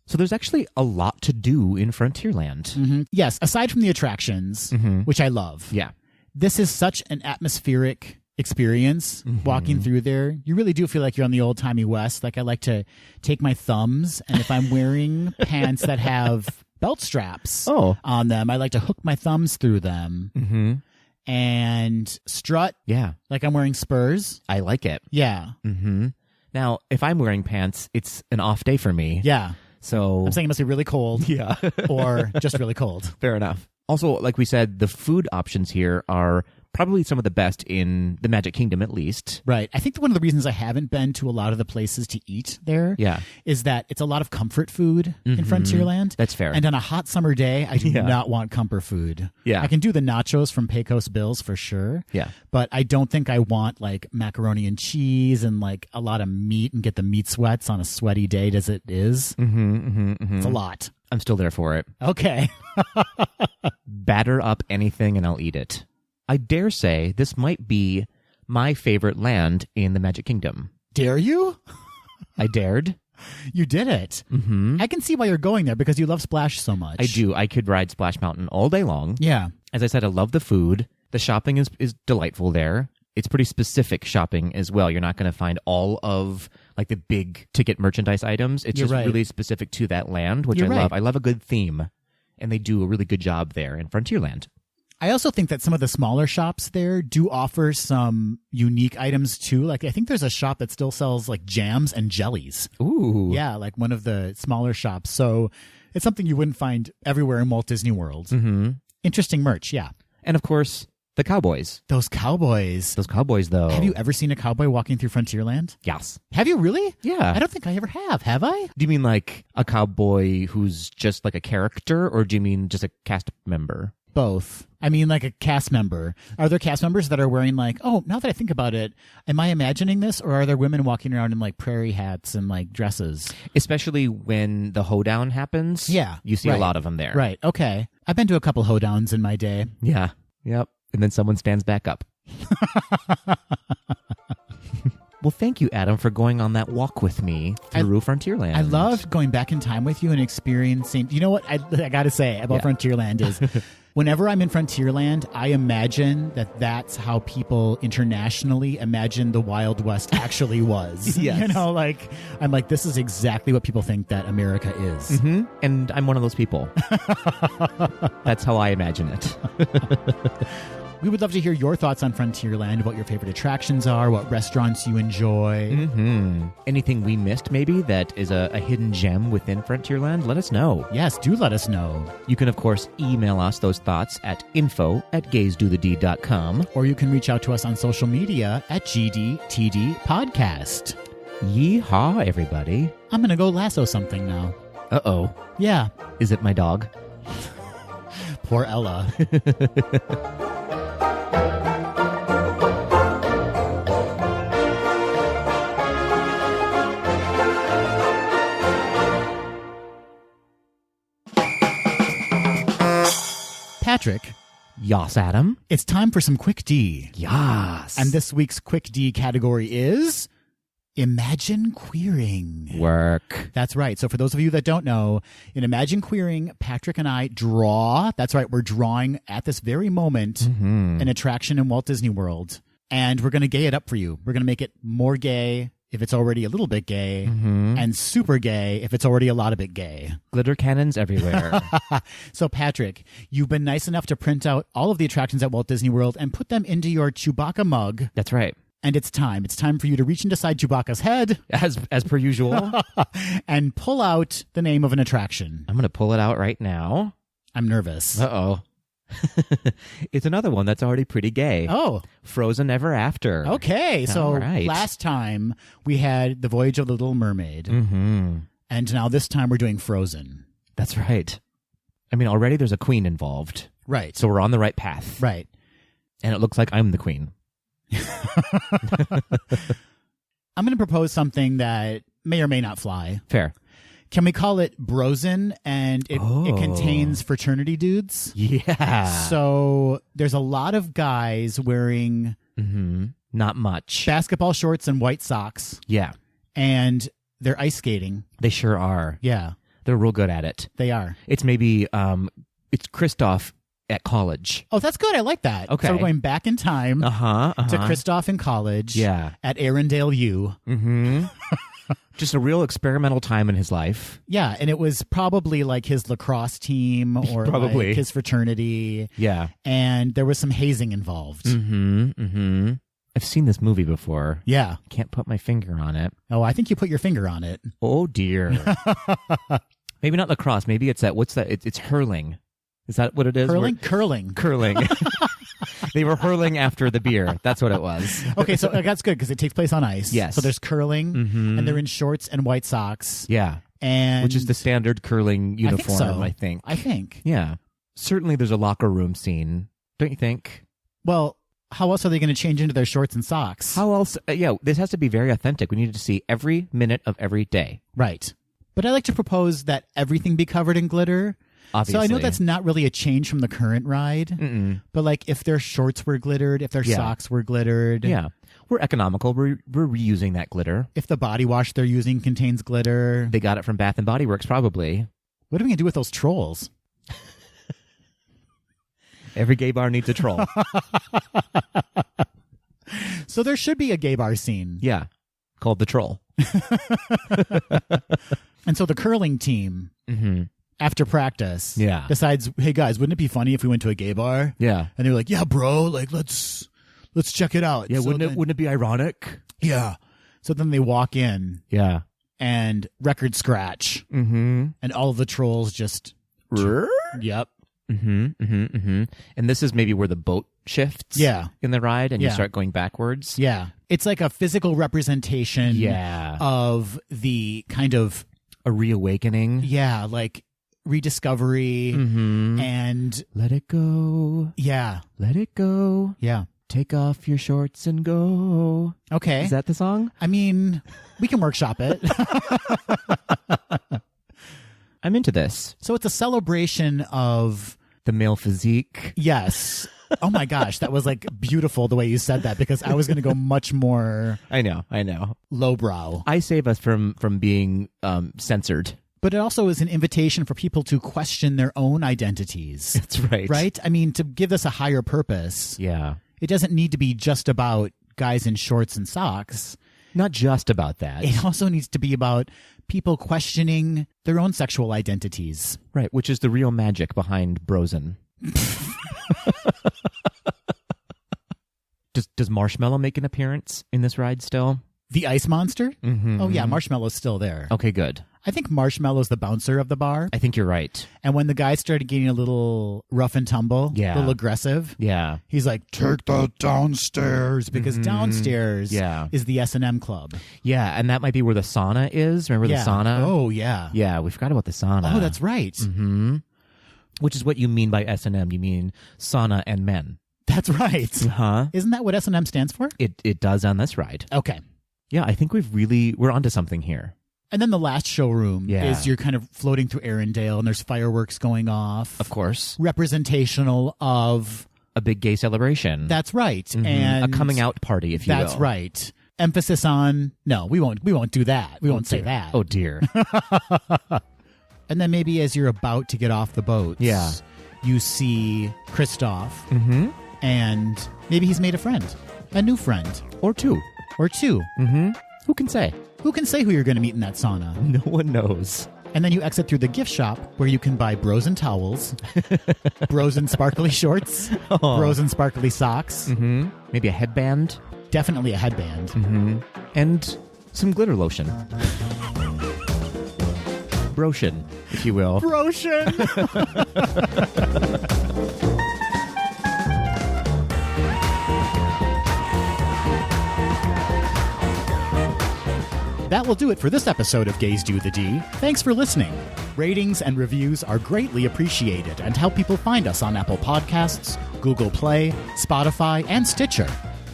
So there's actually a lot to do in Frontierland. Yes, aside from the attractions, which I love. Yeah. This is such an atmospheric experience walking through there. You really do feel like you're on the old-timey West. Like, I like to take my thumbs, and if I'm wearing pants that have belt straps on them, I like to hook my thumbs through them and strut like I'm wearing spurs. I like it. Yeah. Now, if I'm wearing pants, it's an off day for me. Yeah. So I'm saying it must be really cold. Yeah. Or just really cold. Fair enough. Also, like we said, the food options here are probably some of the best in the Magic Kingdom, at least. Right. I think one of the reasons I haven't been to a lot of the places to eat there is that it's a lot of comfort food in Frontierland. That's fair. And on a hot summer day, I do not want comfort food. Yeah. I can do the nachos from Pecos Bill's for sure. Yeah. But I don't think I want like macaroni and cheese and like a lot of meat and get the meat sweats on a sweaty day as it is. It's a lot. I'm still there for it. Okay. Batter up anything and I'll eat it. I dare say this might be my favorite land in the Magic Kingdom. Dare you? I dared. You did it. I can see why you're going there because you love Splash so much. I do. I could ride Splash Mountain all day long. Yeah. As I said, I love the food. The shopping is delightful there. It's pretty specific shopping as well. You're not going to find all of like the big ticket merchandise items. It's just really specific to that land, which I love. I love a good theme, and they do a really good job there in Frontierland. I also think that some of the smaller shops there do offer some unique items too. Like I think there's a shop that still sells like jams and jellies. Ooh. Yeah, like one of the smaller shops. So it's something you wouldn't find everywhere in Walt Disney World. Interesting merch, yeah. And of course, the cowboys. Those cowboys. Those cowboys, though. Have you ever seen a cowboy walking through Frontierland? Yes. Have you really? Yeah. I don't think I ever have I? Do you mean like a cowboy who's just like a character, or do you mean just a cast member? Both. I mean, like a cast member. Are there cast members that are wearing like, oh, now that I think about it, am I imagining this? Or are there women walking around in like prairie hats and like dresses? Especially when the hoedown happens. Yeah. You see a lot of them there. Right. Okay. I've been to a couple hoedowns in my day. Yeah. Yep. And then someone stands back up. Well, thank you, Adam, for going on that walk with me through Frontierland. I loved going back in time with you and experiencing. You know what I got to say about Frontierland is whenever I'm in Frontierland, I imagine that that's how people internationally imagine the Wild West actually was. Yes. You know, like, I'm like, this is exactly what people think that America is. And I'm one of those people. That's how I imagine it. We would love to hear your thoughts on Frontierland, what your favorite attractions are, what restaurants you enjoy. Mm-hmm. Anything we missed, maybe, that is a hidden gem within Frontierland? Let us know. Yes, do let us know. You can, of course, email us those thoughts at info@gaysdothedeed.com. Or you can reach out to us on social media at GDTD Podcast. Yeehaw, everybody. I'm going to go lasso something now. Uh-oh. Yeah. Is it my dog? Poor Ella. Patrick. Yas, Adam. It's time for some Quick D. Yas. And this week's Quick D category is Imagine Queering. Work. That's right. So for those of you that don't know, in Imagine Queering, Patrick and I draw. That's right. We're drawing at this very moment an attraction in Walt Disney World. And we're going to gay it up for you. We're going to make it more gay if it's already a little bit gay, and super gay if it's already a lot of bit gay. Glitter cannons everywhere. So, Patrick, you've been nice enough to print out all of the attractions at Walt Disney World and put them into your Chewbacca mug. That's right. And it's time. It's time for you to reach inside Chewbacca's head. As per usual. And pull out the name of an attraction. I'm going to pull it out right now. I'm nervous. Uh-oh. It's another one that's already pretty gay. Oh. Frozen Ever After. Okay. So right. Last time we had The Voyage of the Little Mermaid. Mm-hmm. And now this time we're doing Frozen. That's right. I mean, already there's a queen involved. Right. So we're on the right path. Right. And it looks like I'm the queen. I'm going to propose something that may or may not fly. Fair. Can we call it Brosen? And it contains fraternity dudes. Yeah. So there's a lot of guys wearing not much basketball shorts and white socks. Yeah. And they're ice skating. They sure are. Yeah. They're real good at it. They are. It's maybe it's Kristoff at college. Oh, that's good. I like that. Okay. So we're going back in time to Kristoff in college. Yeah. At Arendelle U. Mm-hmm. Just a real experimental time in his life. Yeah, and it was probably like his lacrosse team or probably like his fraternity. Yeah. And there was some hazing involved. I've seen this movie before. Yeah. Can't put my finger on it. Oh, I think you put your finger on it. Oh, dear. Maybe not lacrosse. Maybe it's that. What's that? It's hurling. Is that what it is? Curling? Curling. They were hurling after the beer. That's what it was. Okay, so that's good because it takes place on ice. Yes. So there's curling, and they're in shorts and white socks. Yeah. And which is the standard curling uniform, I think. I think. Yeah. Certainly there's a locker room scene, don't you think? Well, how else are they going to change into their shorts and socks? How else? This has to be very authentic. We need to see every minute of every day. Right. But I like to propose that everything be covered in glitter. Obviously. So I know that's not really a change from the current ride, but like if their shorts were glittered, if their socks were glittered. Yeah. We're economical. We're reusing that glitter. If the body wash they're using contains glitter. They got it from Bath & Body Works, probably. What are we going to do with those trolls? Every gay bar needs a troll. So there should be a gay bar scene. Yeah. Called The Troll. And so the curling team, after practice, decides, hey guys, wouldn't it be funny if we went to a gay bar? Yeah. And they're like, yeah, bro, like let's check it out. Yeah, so wouldn't it be ironic? Yeah. So then they walk in. Yeah. And record scratch. And all of the trolls just Yep. And this is maybe where the boat shifts in the ride and you start going backwards. Yeah. It's like a physical representation of the kind of a reawakening. Yeah, like rediscovery and let it go. Yeah. Let it go. Yeah. Take off your shorts and go. Okay. Is that the song? I mean, we can workshop it. I'm into this. So it's a celebration of the male physique. Yes. Oh my gosh, that was like beautiful the way you said that because I was going to go much more. I know. Lowbrow. I save us from being censored. But it also is an invitation for people to question their own identities. That's right. Right? I mean, to give this a higher purpose. Yeah. It doesn't need to be just about guys in shorts and socks. Not just about that. It also needs to be about people questioning their own sexual identities. Right, which is the real magic behind Brosen. Does Marshmallow make an appearance in this ride still? The ice monster? Mm-hmm. Oh, yeah, Marshmallow's still there. Okay, good. I think Marshmallow's the bouncer of the bar. I think you're right. And when the guy started getting a little rough and tumble, a little aggressive, he's like, take that downstairs, because downstairs is the S&M club. Yeah, and that might be where the sauna is. Remember the sauna? Oh, yeah. Yeah, we forgot about the sauna. Oh, that's right. Mm-hmm. Which is what you mean by S&M. You mean sauna and men. That's right. Huh? Isn't that what S&M stands for? It does on this ride. Okay. Yeah, I think we're onto something here. And then the last showroom is you're kind of floating through Arendelle and there's fireworks going off. Of course. Representational of a big gay celebration. That's right. Mm-hmm. And a coming out party, if you will. That's right. Emphasis on no, we won't do that. We won't say that. Oh dear. And then maybe as you're about to get off the boat, you see Christoph, and maybe he's made a friend, a new friend, or two. Mm-hmm. Who can say? Who can say who you're going to meet in that sauna? No one knows. And then you exit through the gift shop where you can buy Bros and towels, Bros and sparkly shorts, Bros and sparkly socks. Mm-hmm. Maybe a headband. Definitely a headband. Mm-hmm. And some glitter lotion. Broshin, if you will. Broshin! That will do it for this episode of Gays Do the D. Thanks for listening. Ratings and reviews are greatly appreciated and help people find us on Apple Podcasts, Google Play, Spotify, and Stitcher.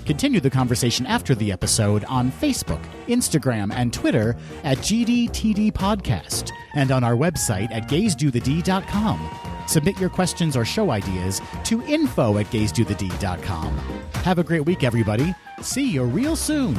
Continue the conversation after the episode on Facebook, Instagram, and Twitter at GDTD Podcast, and on our website at gaysdothed.com. Submit your questions or show ideas to info@gaysdothed.com. Have a great week, everybody. See you real soon.